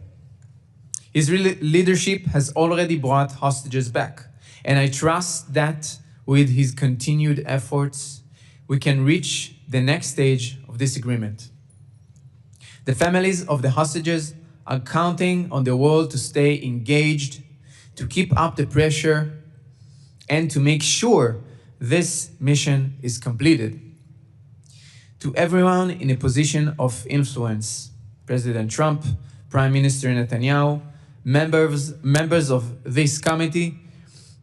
His leadership has already brought hostages back, and I trust that with his continued efforts, we can reach the next stage of this agreement. The families of the hostages are counting on the world to stay engaged, to keep up the pressure, and to make sure this mission is completed. To everyone in a position of influence, President Trump, Prime Minister Netanyahu, members of this committee,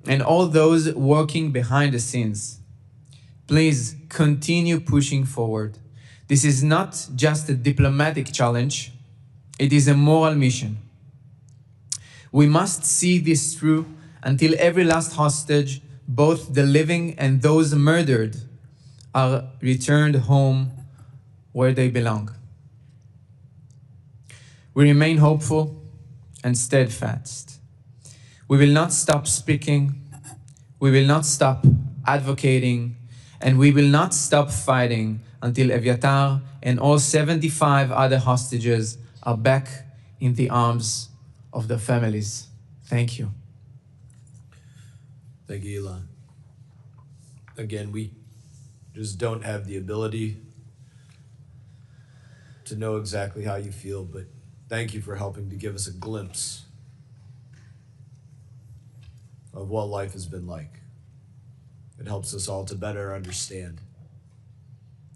and all those working behind the scenes, please continue pushing forward. This is not just a diplomatic challenge, it is a moral mission. We must see this through until every last hostage, both the living and those murdered, are returned home where they belong. We remain hopeful and steadfast. We will not stop speaking, we will not stop advocating, and we will not stop fighting until Eviatar and all 75 other hostages are back in the arms of their families. Thank you. Thank you, Ilan. Again, we just don't have the ability to know exactly how you feel, but thank you for helping to give us a glimpse of what life has been like. It helps us all to better understand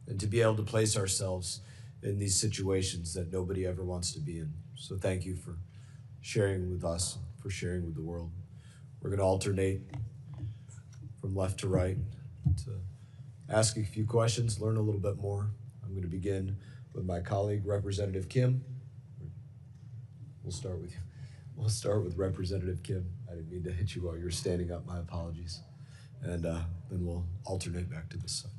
and to be able to place ourselves in these situations that nobody ever wants to be in. So thank you for sharing with us, for sharing with the world. We're going to alternate from left to right to ask a few questions, learn a little bit more. I'm going to begin with my colleague, Representative Kim. We'll start with you. We'll start with Representative Kim. I didn't mean to hit you while you were standing up. My apologies. And then we'll alternate back to this side.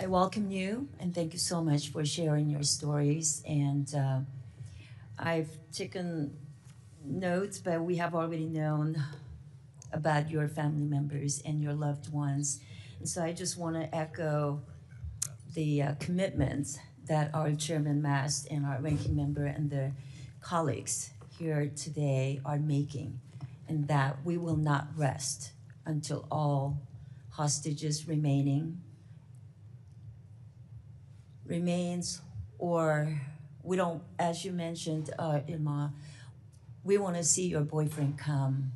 I welcome you and thank you so much for sharing your stories. And I've taken notes, but we have already known about your family members and your loved ones. And so I just want to echo the commitments that our Chairman Mast and our ranking member and the colleagues here today are making, and that we will not rest until all hostages remains, or we don't, as you mentioned, Irma, we want to see your boyfriend come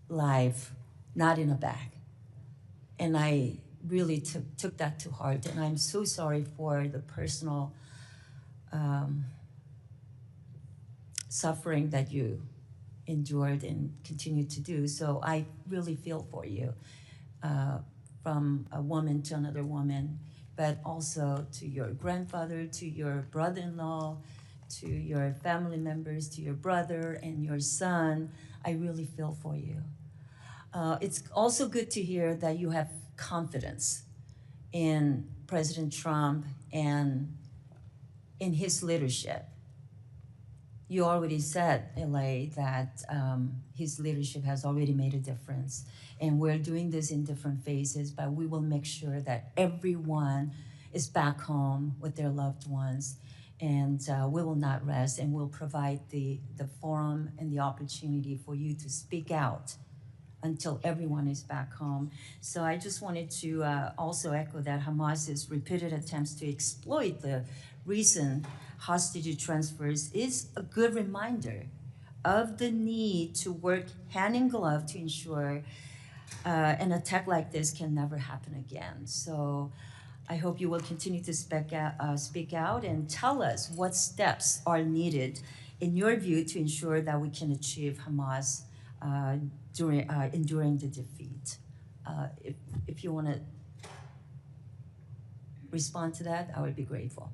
live, not in a bag. And I really took that to heart, and I'm so sorry for the personal suffering that you endured and continue to do. So I really feel for you, from a woman to another woman, but also to your grandfather, to your brother-in-law, to your family members, to your brother and your son. I really feel for you. It's also good to hear that you have confidence in President Trump and in his leadership. you already said, LA, that his leadership has already made a difference. And we're doing this in different phases, but we will make sure that everyone is back home with their loved ones. And we will not rest, and we'll provide the forum and the opportunity for you to speak out until everyone is back home. So I just wanted to also echo that Hamas's repeated attempts to exploit the recent hostage transfers is a good reminder of the need to work hand in glove to ensure an attack like this can never happen again. So I hope you will continue to speak out and tell us what steps are needed in your view to ensure that we can achieve Hamas enduring the defeat. If you want to respond to that, I would be grateful.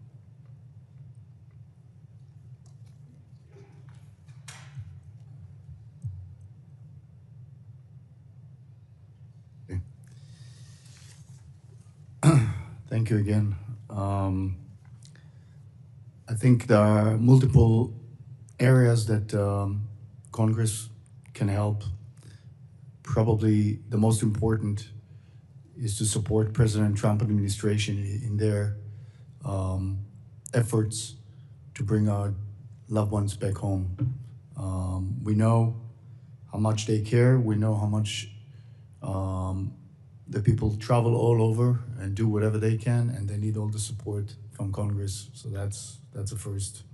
Thank you again. I think there are multiple areas that Congress can help. Probably the most important is to support President Trump administration in their efforts to bring our loved ones back home. We know how much they care. We know how much the people travel all over and do whatever they can, and they need all the support from Congress. So that's a first.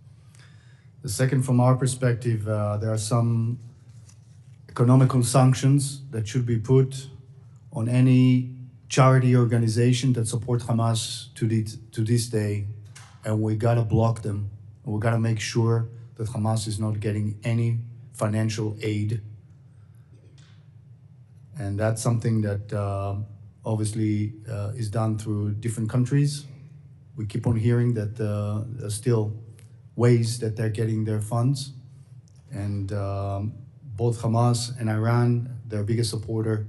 The second, from our perspective, there are some economical sanctions that should be put on any charity organization that support Hamas to this day, and we gotta block them. And we gotta make sure that Hamas is not getting any financial aid. And that's something that obviously is done through different countries. We keep on hearing that there's still ways that they're getting their funds. And both Hamas and Iran, their biggest supporter,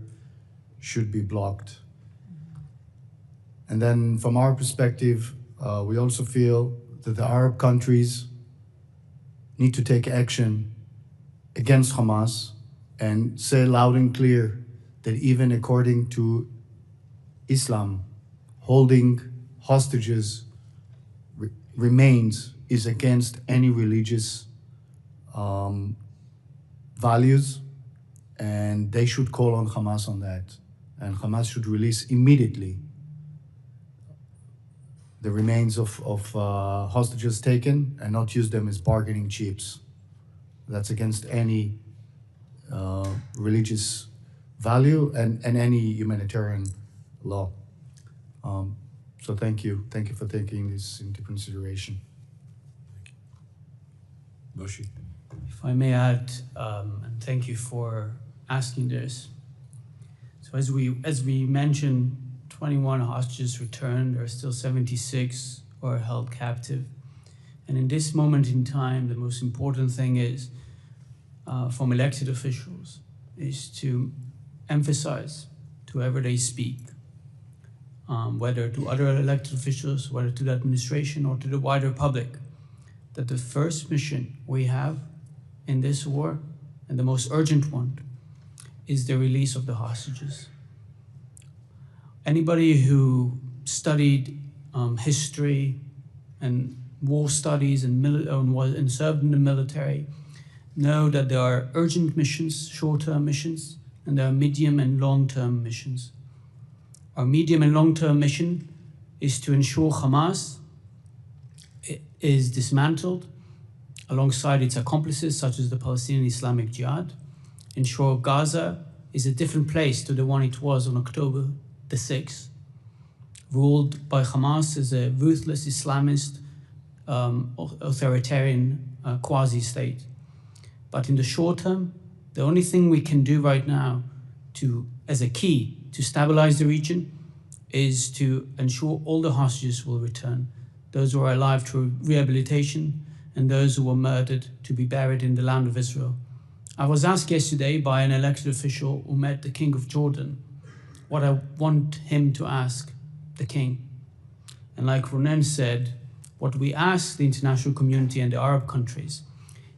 should be blocked. And then from our perspective, we also feel that the Arab countries need to take action against Hamas and say loud and clear that even according to Islam, holding hostages remains is against any religious values, and they should call on Hamas on that. And Hamas should release immediately the remains of hostages taken and not use them as bargaining chips. That's against any religious value and any humanitarian law. So thank you. Thank you for taking this into consideration. Moshe. If I may add, and thank you for asking this. So as we mentioned, 21 hostages returned. There are still 76 who are held captive. And in this moment in time, the most important thing is, from elected officials, is to emphasize to whoever they speak, whether to other elected officials, whether to the administration or to the wider public, that the first mission we have in this war, and the most urgent one, is the release of the hostages. Anybody who studied history and war studies and served in the military know that there are urgent missions, short-term missions, and there are medium and long-term missions. Our medium and long-term mission is to ensure Hamas is dismantled alongside its accomplices, such as the Palestinian Islamic Jihad, ensure Gaza is a different place to the one it was on October the 6th, ruled by Hamas as a ruthless Islamist authoritarian quasi-state. But in the short term, the only thing we can do right now as a key to stabilize the region is to ensure all the hostages will return, those who are alive to rehabilitation and those who were murdered to be buried in the land of Israel. I was asked yesterday by an elected official who met the King of Jordan what I want him to ask the King. And like Ronen said, what we ask the international community and the Arab countries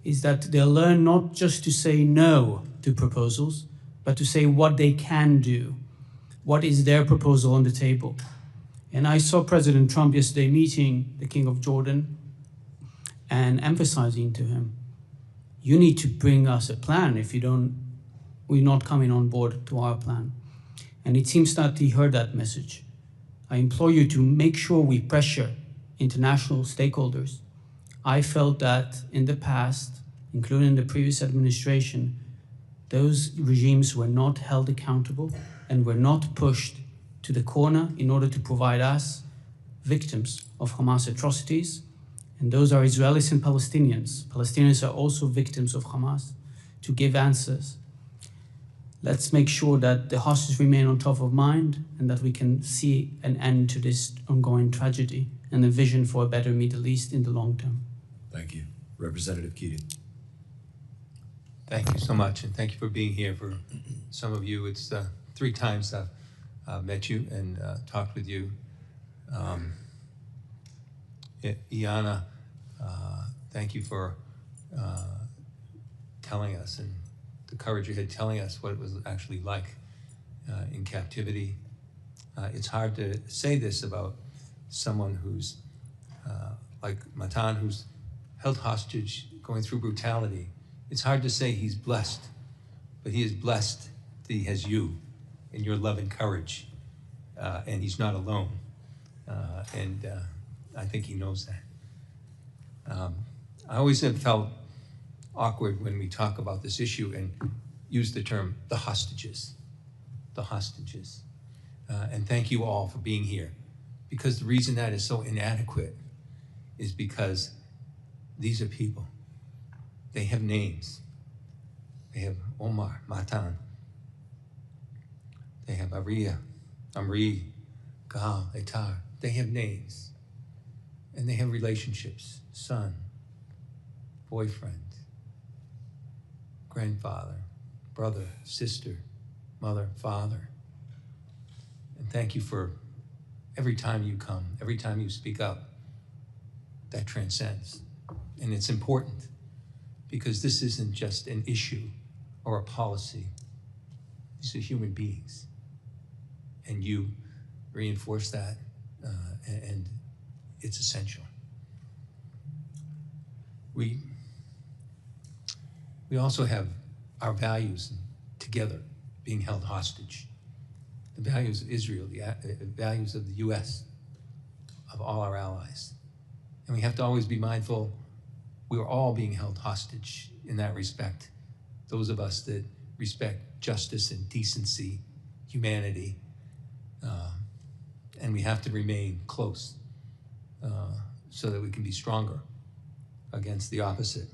is that they'll learn not just to say no to proposals, but to say what they can do. What is their proposal on the table? And I saw President Trump yesterday meeting the King of Jordan and emphasizing to him, you need to bring us a plan. If you don't, we're not coming on board to our plan. And it seems that he heard that message. I implore you to make sure we pressure international stakeholders. I felt that in the past, including the previous administration, those regimes were not held accountable and were not pushed to the corner in order to provide us, victims of Hamas atrocities, and those are Israelis and Palestinians. Palestinians are also victims of Hamas, to give answers. Let's make sure that the hostages remain on top of mind and that we can see an end to this ongoing tragedy and a vision for a better Middle East in the long term. Thank you. Representative Keating. Thank you so much, and thank you for being here. For some of you, it's 3 times I've met you and talked with you. Iana, thank you for telling us and the courage you had telling us what it was actually like in captivity. It's hard to say this about someone who's like Matan, who's held hostage, going through brutality. It's hard to say he's blessed, but he is blessed that he has you and your love and courage, and he's not alone. And I think he knows that. I always have felt awkward when we talk about this issue and use the term the hostages. The hostages. And thank you all for being here, because the reason that is so inadequate is because these are people. They have names. They have Omar, Matan. They have Aria, Amri, Gal, Etar. They have names. And they have relationships, son, boyfriend, grandfather, brother, sister, mother, father. And thank you for every time you come, every time you speak up. That transcends. And it's important, because this isn't just an issue or a policy. These are human beings. And you reinforce that, and it's essential. We also have our values together being held hostage. The values of Israel, the values of the US, of all our allies. And we have to always be mindful we are all being held hostage in that respect. Those of us that respect justice and decency, humanity, and we have to remain close so that we can be stronger against the opposite.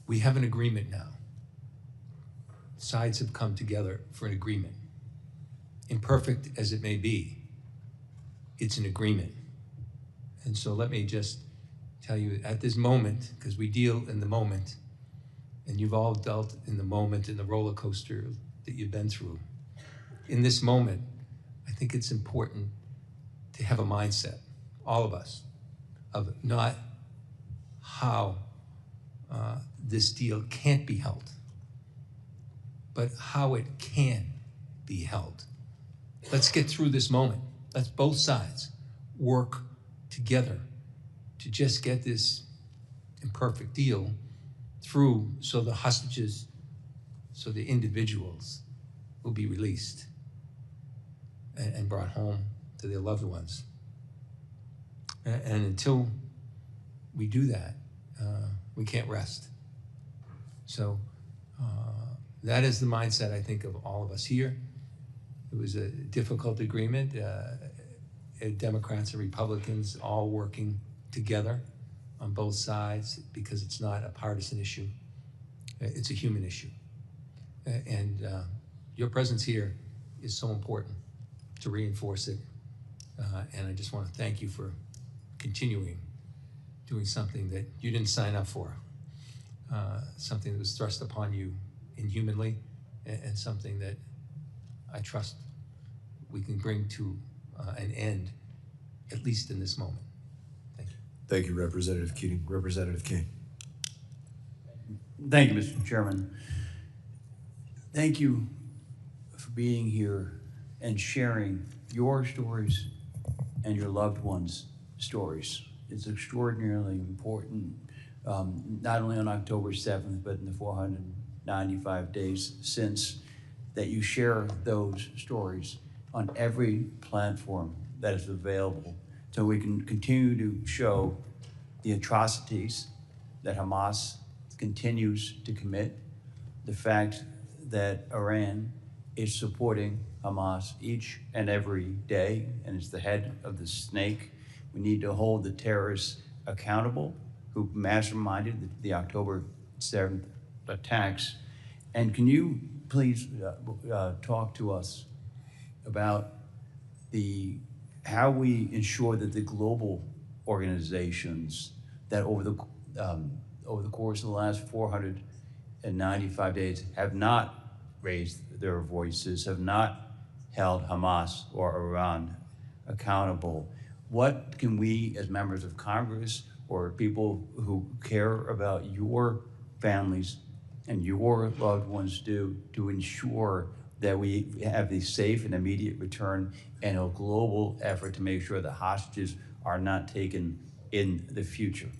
We have an agreement now. Sides have come together for an agreement. Imperfect as it may be, it's an agreement. And so let me just tell you, at this moment, because we deal in the moment, and you've all dealt in the moment, in the roller coaster that you've been through. In this moment, I think it's important to have a mindset, all of us, of not how this deal can't be held, but how it can be held. Let's get through this moment. Let's both sides work together to just get this imperfect deal through, so the hostages, so the individuals will be released and brought home to their loved ones. And until we do that, we can't rest. So that is the mindset, I think, of all of us here. It was a difficult agreement. Democrats and Republicans all working together on both sides, because it's not a partisan issue. It's a human issue. And your presence here is so important to reinforce it. And I just want to thank you for continuing doing something that you didn't sign up for, something that was thrust upon you inhumanly, and something that I trust we can bring to an end, at least in this moment. Thank you. Thank you, Representative Keating. Representative King. Thank you, Mr. Chairman. Thank you for being here and sharing your stories and your loved ones' stories. It's extraordinarily important, not only on October 7th, but in the 495 days since, that you share those stories on every platform that is available so we can continue to show the atrocities that Hamas continues to commit, the fact that Iran is supporting Hamas each and every day and is the head of the snake. We need to hold the terrorists accountable who masterminded the October 7th attacks. And can you please talk to us about how we ensure that the global organizations that over the course of the last 495 days have not raised their voices, have not held Hamas or Iran accountable. What can we as members of Congress or people who care about your families and your loved ones do to ensure that we have a safe and immediate return and a global effort to make sure that hostages are not taken in the future?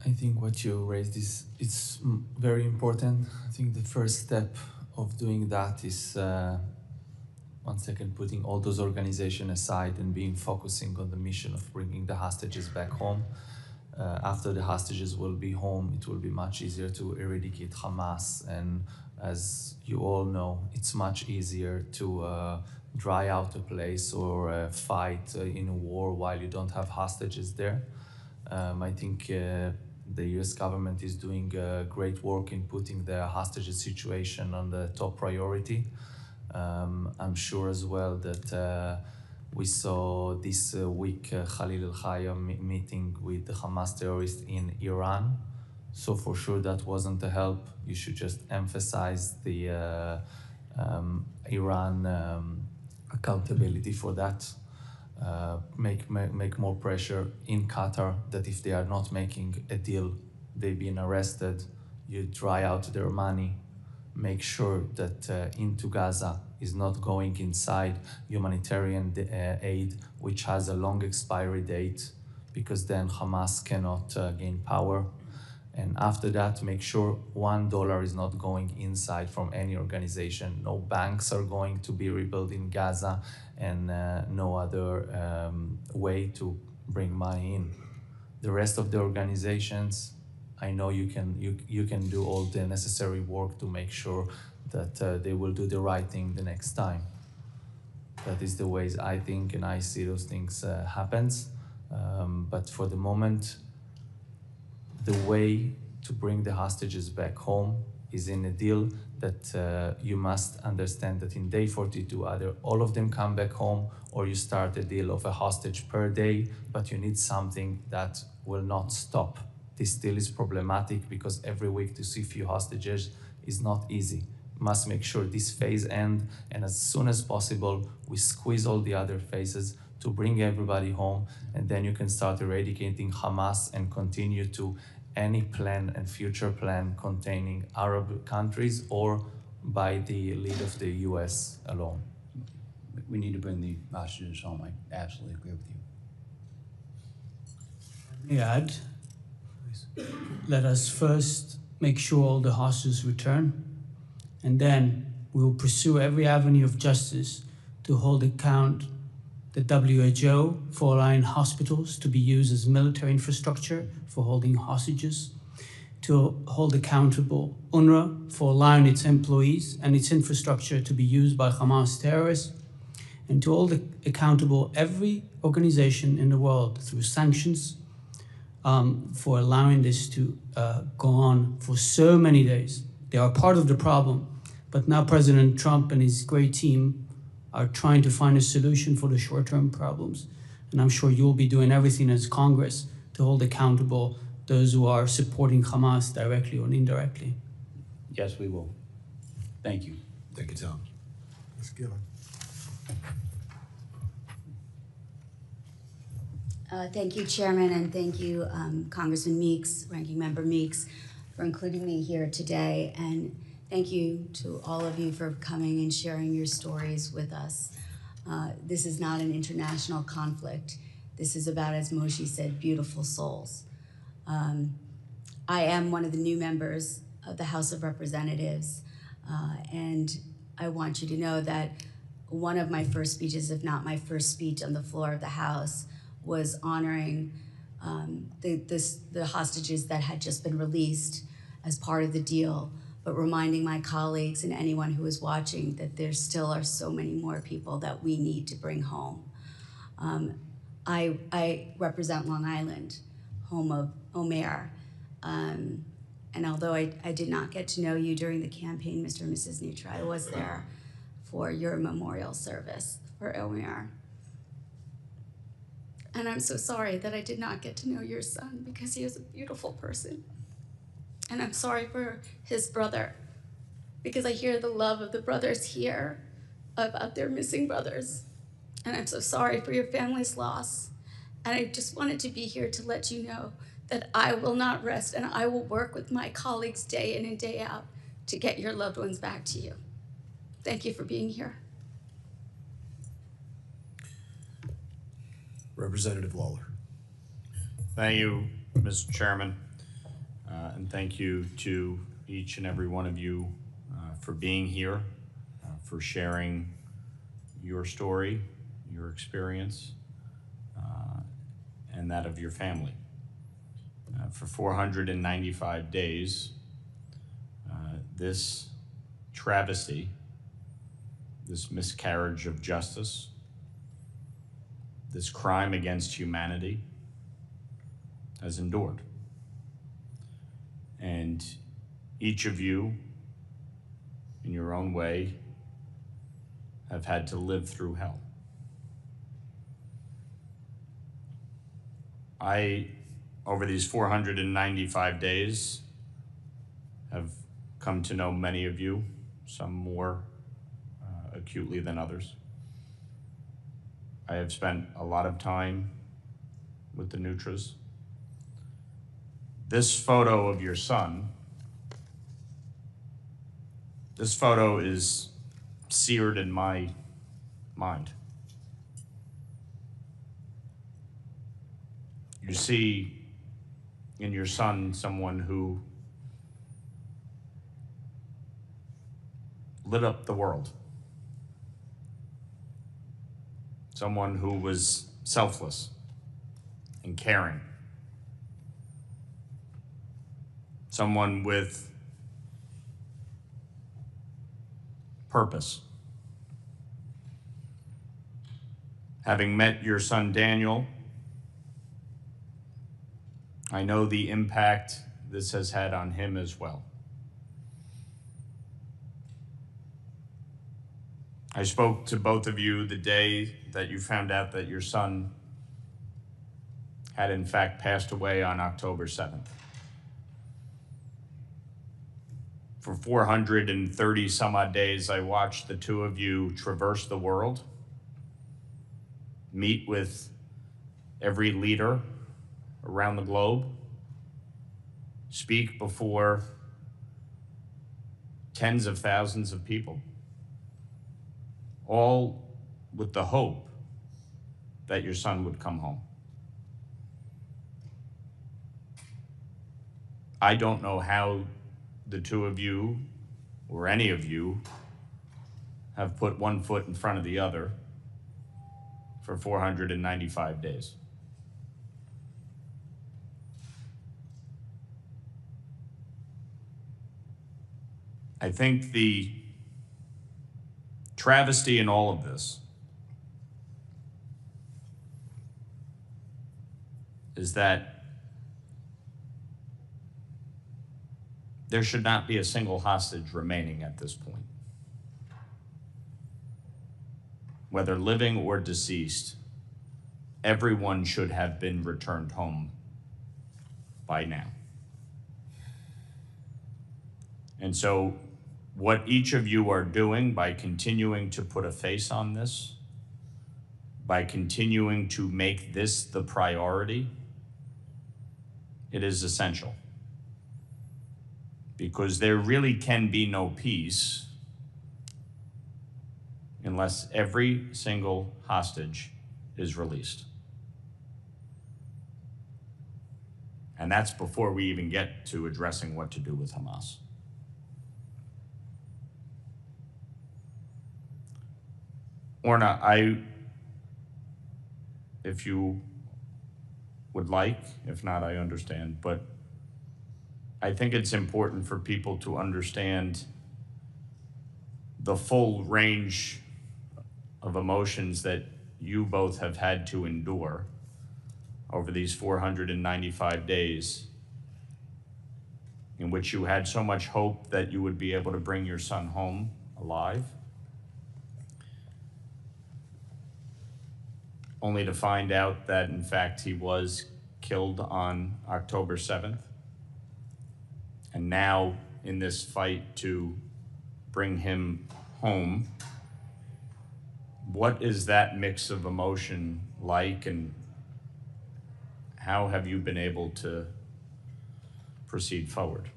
I think what you raised is very important. I think the first step of doing that is, one second, putting all those organizations aside and focusing on the mission of bringing the hostages back home. After the hostages will be home, it will be much easier to eradicate Hamas. And as you all know, it's much easier to dry out a place or fight in a war while you don't have hostages there. I think the US government is doing great work in putting the hostages situation on the top priority. I'm sure as well that we saw this week Khalil al-Khayam meeting with the Hamas terrorists in Iran. So for sure that wasn't a help. You should just emphasize the Iran accountability for that. Make more pressure in Qatar that if they are not making a deal, they've been arrested, you dry out their money. Make sure that into Gaza is not going inside humanitarian aid, which has a long expiry date, because then Hamas cannot gain power. And after that, make sure $1 is not going inside from any organization. No banks are going to be rebuilt in Gaza, and no other way to bring money in. The rest of the organizations, I know you can do all the necessary work to make sure that they will do the right thing the next time. That is the ways I think and I see those things happens. But for the moment, the way to bring the hostages back home is in a deal that you must understand that in day 42, either all of them come back home or you start a deal of a hostage per day, but you need something that will not stop. This deal is problematic because every week to see few hostages is not easy. Must make sure this phase ends, and as soon as possible, we squeeze all the other phases to bring everybody home, and then you can start eradicating Hamas and continue to any plan and future plan containing Arab countries or by the lead of the US alone. We need to bring the hostages home. I absolutely agree with you. May I add? Let us first make sure all the hostages return, and then we will pursue every avenue of justice to hold account the WHO for allowing hospitals to be used as military infrastructure for holding hostages, to hold accountable UNRWA for allowing its employees and its infrastructure to be used by Hamas terrorists, and to hold accountable every organization in the world through sanctions for allowing this to go on for so many days. They are part of the problem, but now President Trump and his great team are trying to find a solution for the short-term problems. And I'm sure you'll be doing everything as Congress to hold accountable those who are supporting Hamas directly or indirectly. Yes, we will. Thank you. Thank you, Tom. Ms. Gillen. Thank you, Chairman, and thank you, Congressman Meeks, Ranking Member Meeks, for including me here today. And thank you to all of you for coming and sharing your stories with us. This is not an international conflict. This is about, as Moshe said, beautiful souls. I am one of the new members of the House of Representatives, and I want you to know that one of my first speeches, if not my first speech on the floor of the House, was honoring the hostages that had just been released as part of the deal, but reminding my colleagues and anyone who is watching that there still are so many more people that we need to bring home. I represent Long Island, home of Omer, and although I did not get to know you during the campaign, Mr. and Mrs. Neutra, I was there for your memorial service for Omer. And I'm so sorry that I did not get to know your son because he is a beautiful person. And I'm sorry for his brother because I hear the love of the brothers here about their missing brothers. And I'm so sorry for your family's loss. And I just wanted to be here to let you know that I will not rest and I will work with my colleagues day in and day out to get your loved ones back to you. Thank you for being here. Representative Lawler. Thank you, Mr. Chairman, and thank you to each and every one of you for being here, for sharing your story, your experience, and that of your family. For 495 days, this travesty, this miscarriage of justice, this crime against humanity has endured. And each of you, in your own way, have had to live through hell. I, over these 495 days, have come to know many of you, some more acutely than others. I have spent a lot of time with the Neutras. This photo of your son, this photo is seared in my mind. You see in your son someone who lit up the world. Someone who was selfless and caring. Someone with purpose. Having met your son Daniel, I know the impact this has had on him as well. I spoke to both of you the day that you found out that your son had in fact passed away on October 7th. For 430 some odd days, I watched the two of you traverse the world, meet with every leader around the globe, speak before tens of thousands of people, all with the hope that your son would come home. I don't know how the two of you, or any of you, have put one foot in front of the other for 495 days. I think the travesty in all of this is that there should not be a single hostage remaining at this point. Whether living or deceased, everyone should have been returned home by now. And so what each of you are doing by continuing to put a face on this, by continuing to make this the priority, it is essential. Because there really can be no peace unless every single hostage is released. And that's before we even get to addressing what to do with Hamas. Orna, if you would like, if not, I understand, but I think it's important for people to understand the full range of emotions that you both have had to endure over these 495 days, in which you had so much hope that you would be able to bring your son home alive, only to find out that, in fact, he was killed on October 7th. And now, in this fight to bring him home, what is that mix of emotion like, and how have you been able to proceed forward?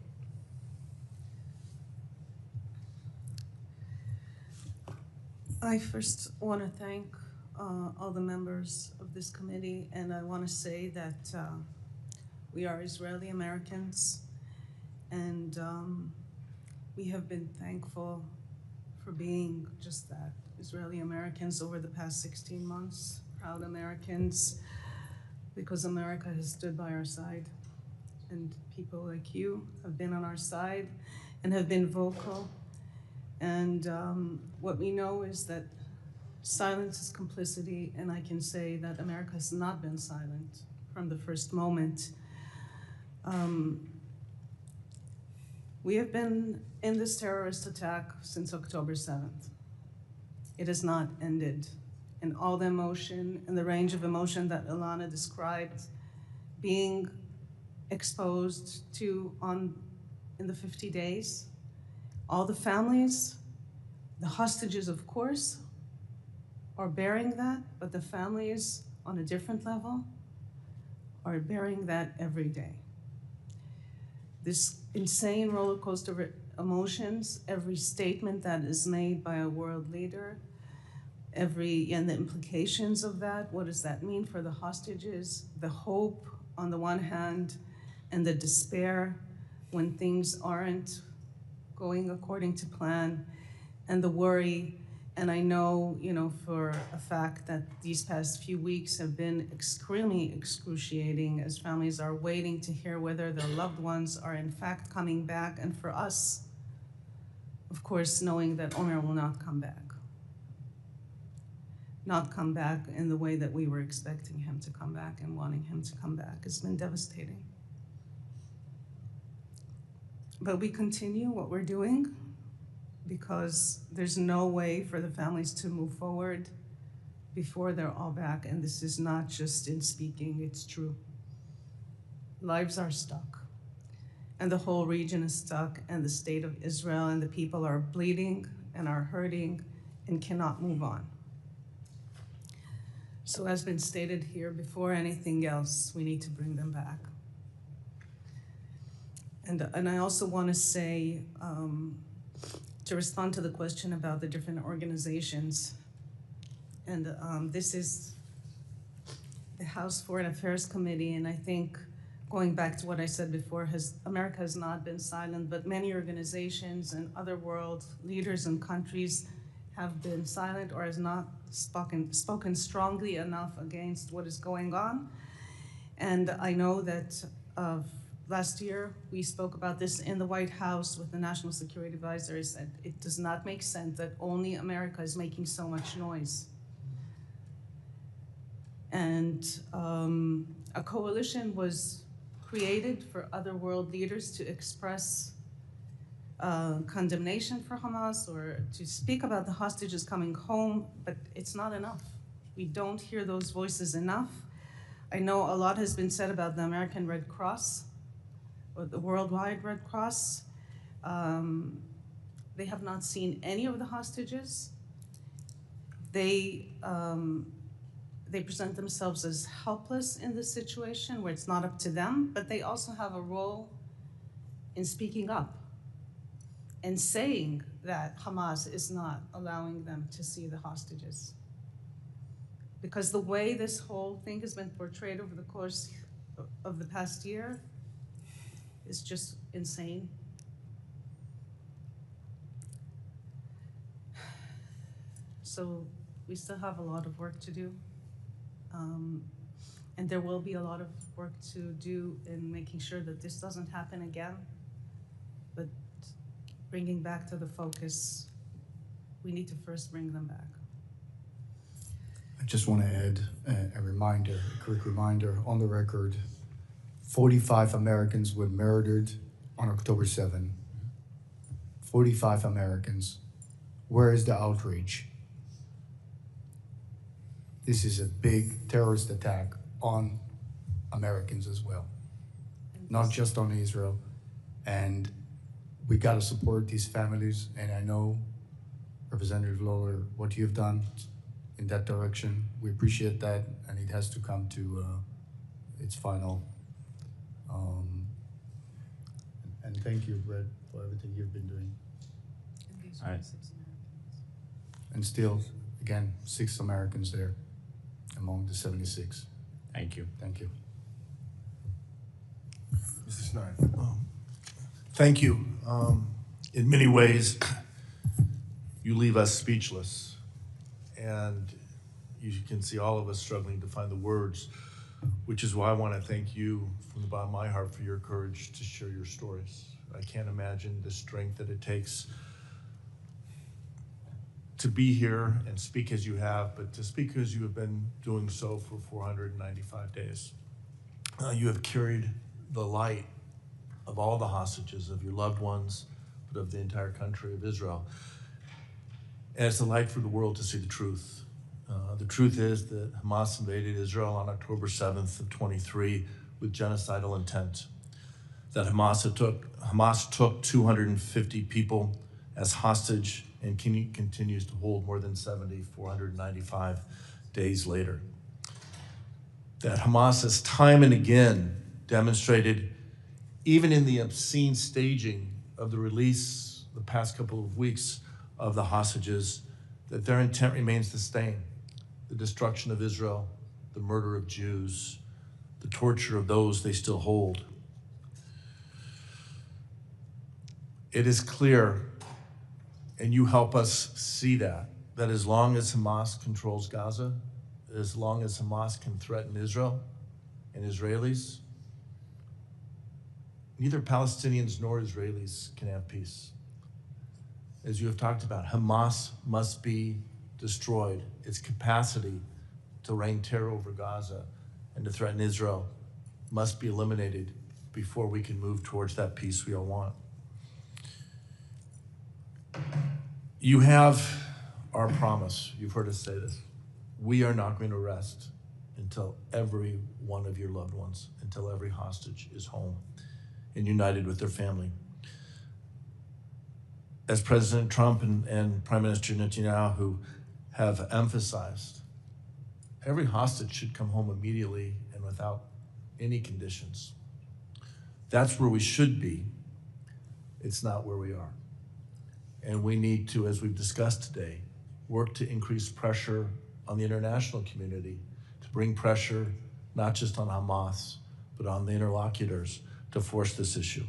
I first want to thank all the members of this committee, and I want to say that we are Israeli Americans, and we have been thankful for being just that, Israeli Americans over the past 16 months, proud Americans, because America has stood by our side, and people like you have been on our side and have been vocal. And what we know is that silence is complicity, and I can say that America has not been silent from the first moment. We have been in this terrorist attack since October 7th. It has not ended. And all the emotion and the range of emotion that Ilana described being exposed to in the 50 days, all the families, the hostages, of course, are bearing that, but the families on a different level are bearing that every day. This insane roller coaster of emotions, every statement that is made by a world leader, and the implications of that, what does that mean for the hostages, the hope on the one hand, and the despair when things aren't going according to plan, and the worry. And I know, for a fact that these past few weeks have been extremely excruciating as families are waiting to hear whether their loved ones are in fact coming back. And for us, of course, knowing that Omer will not come back. Not come back in the way that we were expecting him to come back and wanting him to come back. It's been devastating. But we continue what we're doing, because there's no way for the families to move forward before they're all back. And this is not just in speaking, it's true. Lives are stuck, and the whole region is stuck, and the state of Israel and the people are bleeding and are hurting and cannot move on. So as been stated here, before anything else, we need to bring them back. And I also want to say, to respond to the question about the different organizations, and this is the House Foreign Affairs Committee, and I think, going back to what I said before, America has not been silent, but many organizations and other world leaders and countries have been silent or has not spoken strongly enough against what is going on. And I know that last year, we spoke about this in the White House with the National Security Advisor. Said it does not make sense that only America is making so much noise. And a coalition was created for other world leaders to express condemnation for Hamas or to speak about the hostages coming home, but it's not enough. We don't hear those voices enough. I know a lot has been said about the American Red Cross, or the Worldwide Red Cross. They have not seen any of the hostages. They they present themselves as helpless in this situation where it's not up to them, but they also have a role in speaking up and saying that Hamas is not allowing them to see the hostages. Because the way this whole thing has been portrayed over the course of the past year is just insane. So we still have a lot of work to do. And there will be a lot of work to do in making sure that this doesn't happen again. But bringing back to the focus, we need to first bring them back. I just want to add a reminder, a quick reminder on the record. 45 Americans were murdered on October 7. 45 Americans. Where is the outrage? This is a big terrorist attack on Americans as well, not just on Israel. And we got to support these families. And I know, Representative Lawler, what you've done in that direction, we appreciate that, and it has to come to its final. And thank you, Brett, for everything you've been doing. All right. And still, again, 6 Americans there among the 76. Thank you. Thank you. Mr. Snyder. Thank you. In many ways, you leave us speechless. And you can see all of us struggling to find the words, which is why I want to thank you from the bottom of my heart for your courage to share your stories. I can't imagine the strength that it takes to be here and speak as you have, but to speak as you have been doing so for 495 days. You have carried the light of all the hostages, of your loved ones, but of the entire country of Israel. And it's a light for the world to see the truth. The truth is that Hamas invaded Israel on October 7th of 23 with genocidal intent. That Hamas took 250 people as hostage and continues to hold more than 70, 495 days later. That Hamas has time and again demonstrated, even in the obscene staging of the release the past couple of weeks of the hostages, that their intent remains the same: the destruction of Israel, the murder of Jews, the torture of those they still hold. It is clear, and you help us see that as long as Hamas controls Gaza, as long as Hamas can threaten Israel and Israelis, neither Palestinians nor Israelis can have peace. As you have talked about, Hamas must be destroyed. Its capacity to rain terror over Gaza and to threaten Israel must be eliminated before we can move towards that peace we all want. You have our promise. You've heard us say this. We are not going to rest until every one of your loved ones, until every hostage is home and united with their family. As President Trump and Prime Minister Netanyahu have emphasized, every hostage should come home immediately and without any conditions. That's where we should be. It's not where we are. And we need to, as we've discussed today, work to increase pressure on the international community, to bring pressure not just on Hamas, but on the interlocutors to force this issue.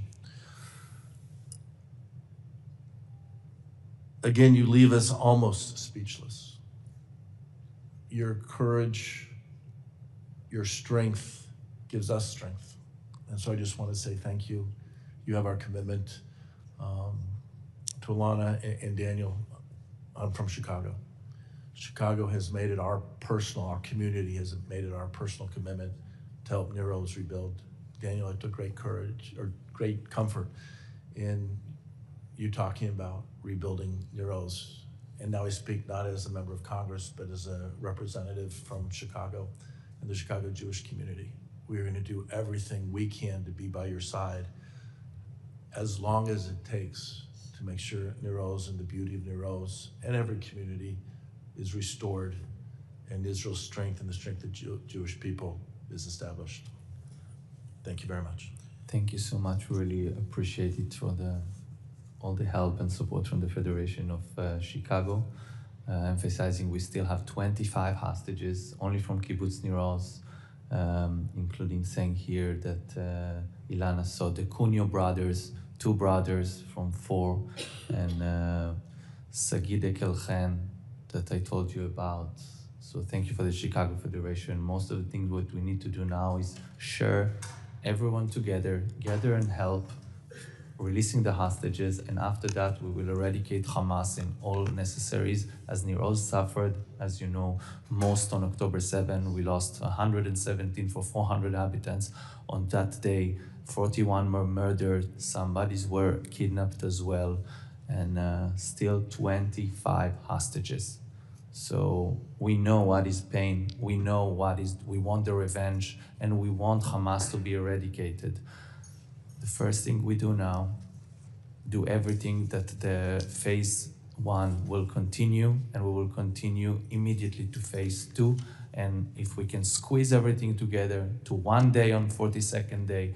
Again, you leave us almost speechless. Your courage, your strength gives us strength. And so I just want to say thank you. You have our commitment. To Alana and Daniel, I'm from Chicago. Chicago has made it our community has made it our personal commitment to help Nero's rebuild. Daniel, I took great comfort in you talking about rebuilding Nero's. And now I speak not as a member of Congress, but as a representative from Chicago and the Chicago Jewish community. We are going to do everything we can to be by your side as long as it takes to make sure Nero's and the beauty of Nero's and every community is restored and Israel's strength and the strength of Jewish people is established. Thank you very much. Thank you so much. Really appreciate it for all the help and support from the Federation of Chicago. Emphasizing we still have 25 hostages, only from Kibbutz Nir Oz, including saying here that Ilana saw the Cunio brothers, 2 brothers from 4, and Sagide Kelchen that I told you about. So thank you for the Chicago Federation. Most of the things what we need to do now is share everyone together, gather and help, releasing the hostages, and after that we will eradicate Hamas in all necessaries, as Nir Oz suffered. As you know, most on October 7, we lost 117 for 400 inhabitants. On that day, 41 were murdered, some bodies were kidnapped as well, and still 25 hostages. So we know what is pain, we know we want the revenge, and we want Hamas to be eradicated. The first thing we do now, do everything that the phase 1 will continue, and we will continue immediately to phase 2. And if we can squeeze everything together to 1 day on 42nd day,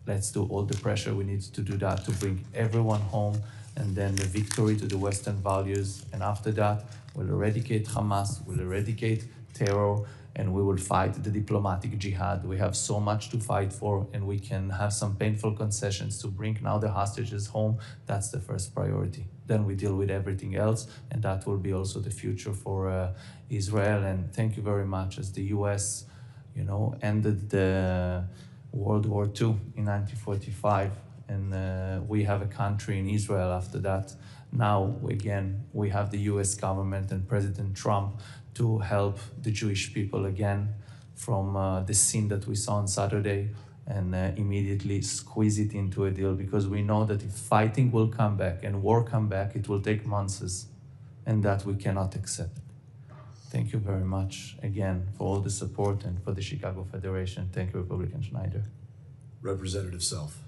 let's do all the pressure we need to do that to bring everyone home, and then the victory to the Western values. And after that, we'll eradicate Hamas, we'll eradicate terror, and we will fight the diplomatic jihad. We have so much to fight for, and we can have some painful concessions to bring now the hostages home. That's the first priority. Then we deal with everything else, and that will be also the future for Israel. And thank you very much. As the US, ended the World War II in 1945, and we have a country in Israel after that. Now, again, we have the US government and President Trump to help the Jewish people again from the scene that we saw on Saturday, and immediately squeeze it into a deal, because we know that if fighting will come back and war come back, it will take months, and that we cannot accept. Thank you very much again for all the support, and for the Chicago Federation. Thank you, Republican Schneider. Representative Self.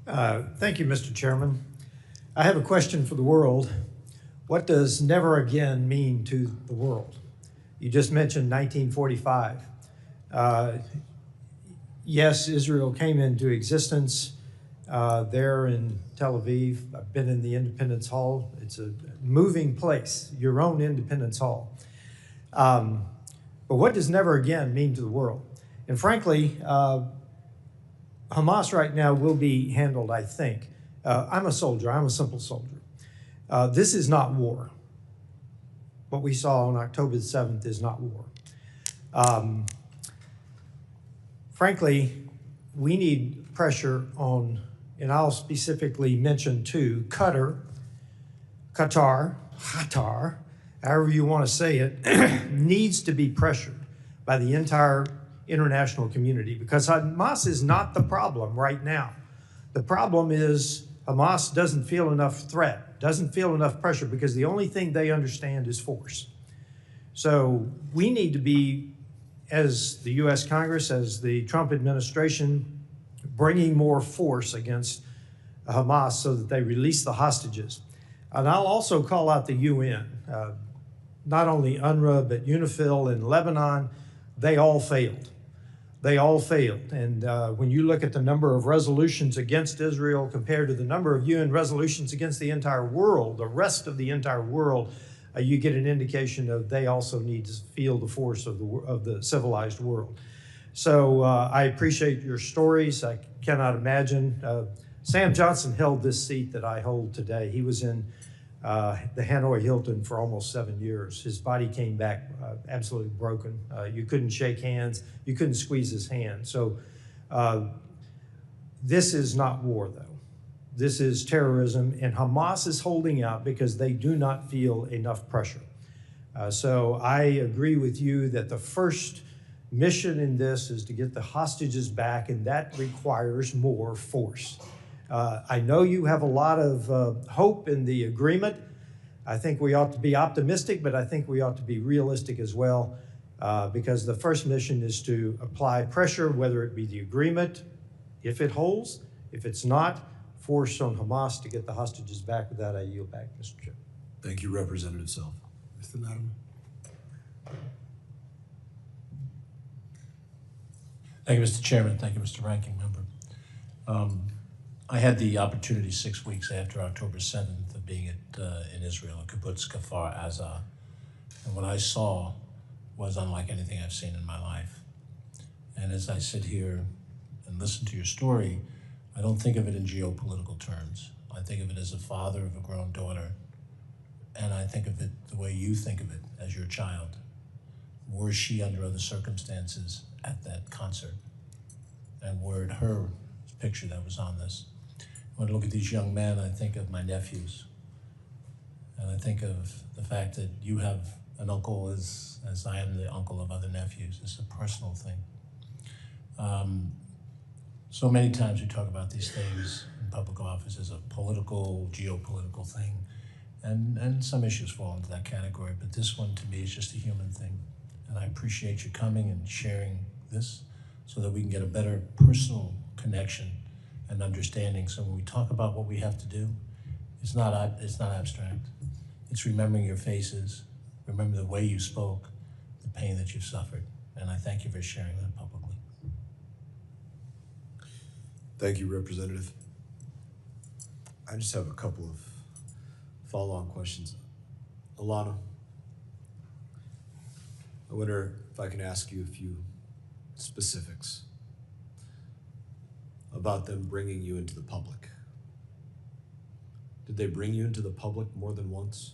Thank you, Mr. Chairman. I have a question for the world. What does never again mean to the world? You just mentioned 1945. Yes, Israel came into existence there in Tel Aviv. I've been in the Independence Hall. It's a moving place, your own Independence Hall. But what does never again mean to the world? And frankly, Hamas right now will be handled, I think. I'm a soldier, I'm a simple soldier. This is not war. What we saw on October the 7th is not war. Frankly, we need pressure on, and I'll specifically mention 2, Qatar, however you want to say it, needs to be pressured by the entire international community, because Hamas is not the problem right now. The problem is Hamas doesn't feel enough threat, doesn't feel enough pressure, because the only thing they understand is force. So we need to be, as the US Congress, as the Trump administration, bringing more force against Hamas so that they release the hostages. And I'll also call out the UN, not only UNRWA, but UNIFIL in Lebanon. They all failed. They all failed. And when you look at the number of resolutions against Israel compared to the number of UN resolutions against the entire world, the rest of the entire world, you get an indication of they also need to feel the force of the civilized world. So I appreciate your stories. I cannot imagine. Sam Johnson held this seat that I hold today. He was in the Hanoi Hilton for almost 7 years. His body came back absolutely broken. You couldn't shake hands. You couldn't squeeze his hand. So this is not war, though. This is terrorism, and Hamas is holding out because they do not feel enough pressure. So I agree with you that the first mission in this is to get the hostages back, and that requires more force. I know you have a lot of hope in the agreement. I think we ought to be optimistic, but I think we ought to be realistic as well, because the first mission is to apply pressure, whether it be the agreement, if it holds. If it's not, force on Hamas to get the hostages back. With that, I yield back, Mr. Chair. Thank you, Representative Self. Mr. Latimer. Thank you, Mr. Chairman. Thank you, Mr. Ranking Member. I had the opportunity 6 weeks after October 7th of being in Israel, at Kibbutz Kfar Aza. And what I saw was unlike anything I've seen in my life. And as I sit here and listen to your story, I don't think of it in geopolitical terms. I think of it as a father of a grown daughter, and I think of it the way you think of it as your child. Were she under other circumstances at that concert? And were it her picture that was on this? When I look at these young men, I think of my nephews. And I think of the fact that you have an uncle as I am the uncle of other nephews. It's a personal thing. So many times we talk about these things in public office as a political, geopolitical thing. And some issues fall into that category, but this one to me is just a human thing. And I appreciate you coming and sharing this so that we can get a better personal connection and understanding. So when we talk about what we have to do, it's not abstract. It's remembering your faces, remember the way you spoke, the pain that you've suffered. And I thank you for sharing that publicly. Thank you, Representative. I just have a couple of follow-on questions. Alana, I wonder if I can ask you a few specifics about them bringing you into the public. Did they bring you into the public more than once?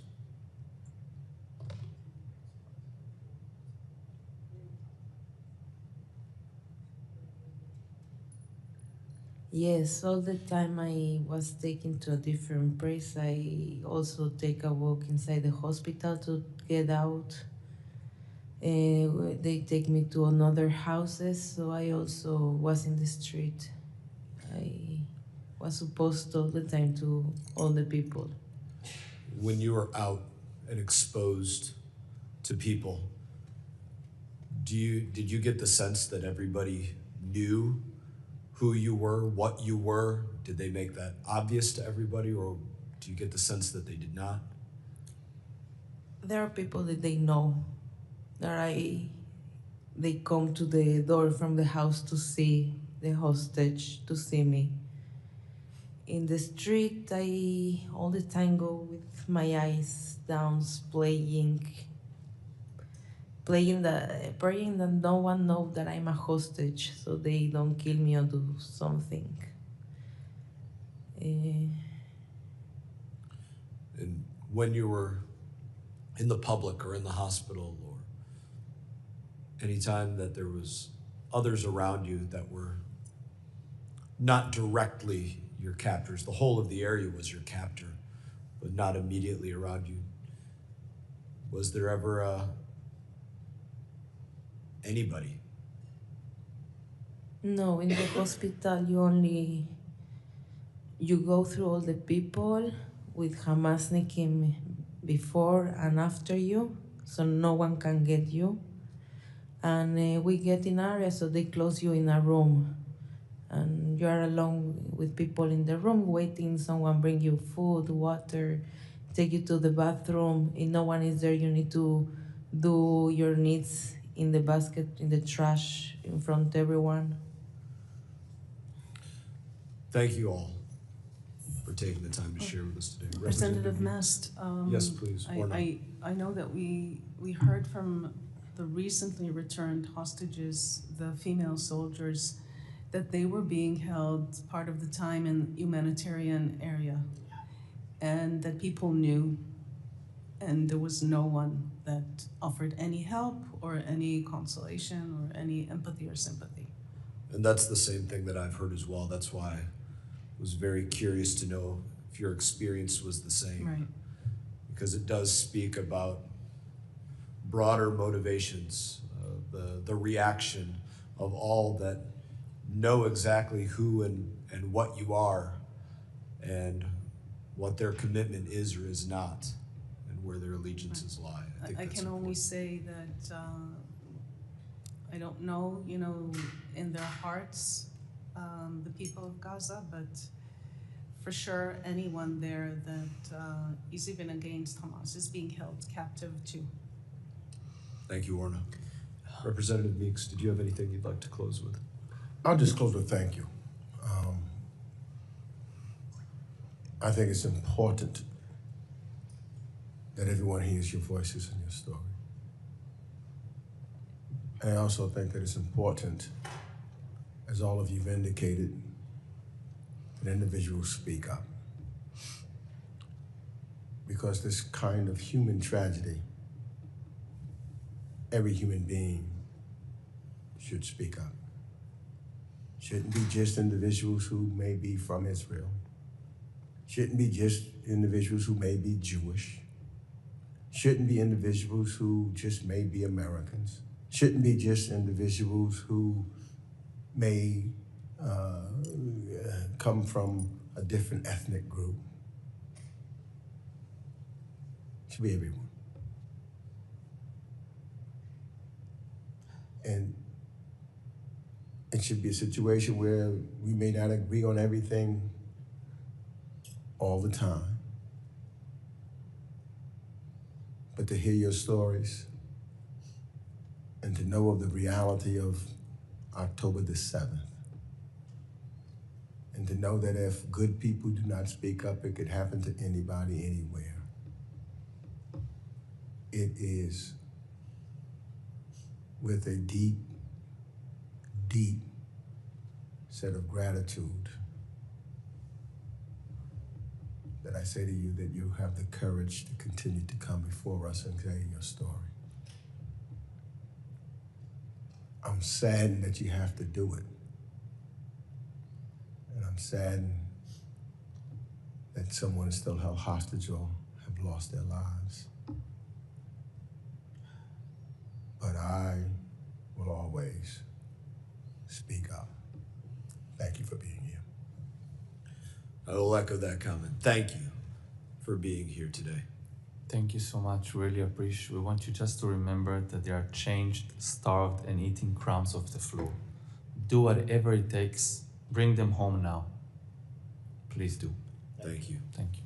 Yes, all the time I was taken to a different place. I also take a walk inside the hospital to get out. They take me to another houses, so I also was in the street. I was supposed all the time to all the people. When you were out and exposed to people, did you get the sense that everybody knew who you were, what you were? Did they make that obvious to everybody, or do you get the sense that they did not? There are people that they know, that they come to the door from the house to see the hostage, to see me. In the street, I all the time go with my eyes down, praying that no one knows that I'm a hostage, so they don't kill me or do something. And when you were in the public or in the hospital, or anytime that there was others around you that were not directly your captors, the whole of the area was your captor, but not immediately around you, was there ever anybody? No, in the hospital you go through all the people with Hamasnikim before and after you, so no one can get you. And we get in area, so they close you in a room. And you are alone with people in the room waiting, someone bring you food, water, take you to the bathroom. If no one is there, you need to do your needs in the basket, in the trash, in front of everyone. Thank you all for taking the time to share with us today. Representative Mast. Yes, please. I know that we heard from the recently returned hostages, the female soldiers, that they were being held part of the time in humanitarian area, and that people knew, and there was no one that offered any help or any consolation or any empathy or sympathy. And that's the same thing that I've heard as well. That's why I was very curious to know if your experience was the same. Right. Because it does speak about broader motivations, the reaction of all that know exactly who and what you are, and what their commitment is or is not, and where their allegiances lie. I can only say that I don't know, in their hearts, the people of Gaza, but for sure anyone there that is even against Hamas is being held captive too. Thank you, Orna. Representative Meeks, did you have anything you'd like to close with? I'll just close with thank you. I think it's important that everyone hears your voices and your story. And I also think that it's important, as all of you've indicated, that individuals speak up. Because this kind of human tragedy, every human being should speak up. Shouldn't be just individuals who may be from Israel. Shouldn't be just individuals who may be Jewish. Shouldn't be individuals who just may be Americans. Shouldn't be just individuals who may come from a different ethnic group. It should be everyone. And it should be a situation where we may not agree on everything all the time, but to hear your stories and to know of the reality of October the 7th, and to know that if good people do not speak up, it could happen to anybody, anywhere. It is with a deep, deep set of gratitude that I say to you that you have the courage to continue to come before us and tell your story. I'm saddened that you have to do it. And I'm saddened that someone is still held hostage or have lost their lives. But I will always speak up. Thank you for being here. I will echo that comment. Thank you for being here today. Thank you so much. Really appreciate. We want you just to remember that they are changed, starved, and eating crumbs off the floor. Do whatever it takes. Bring them home now. Please do. Thank you. Thank you.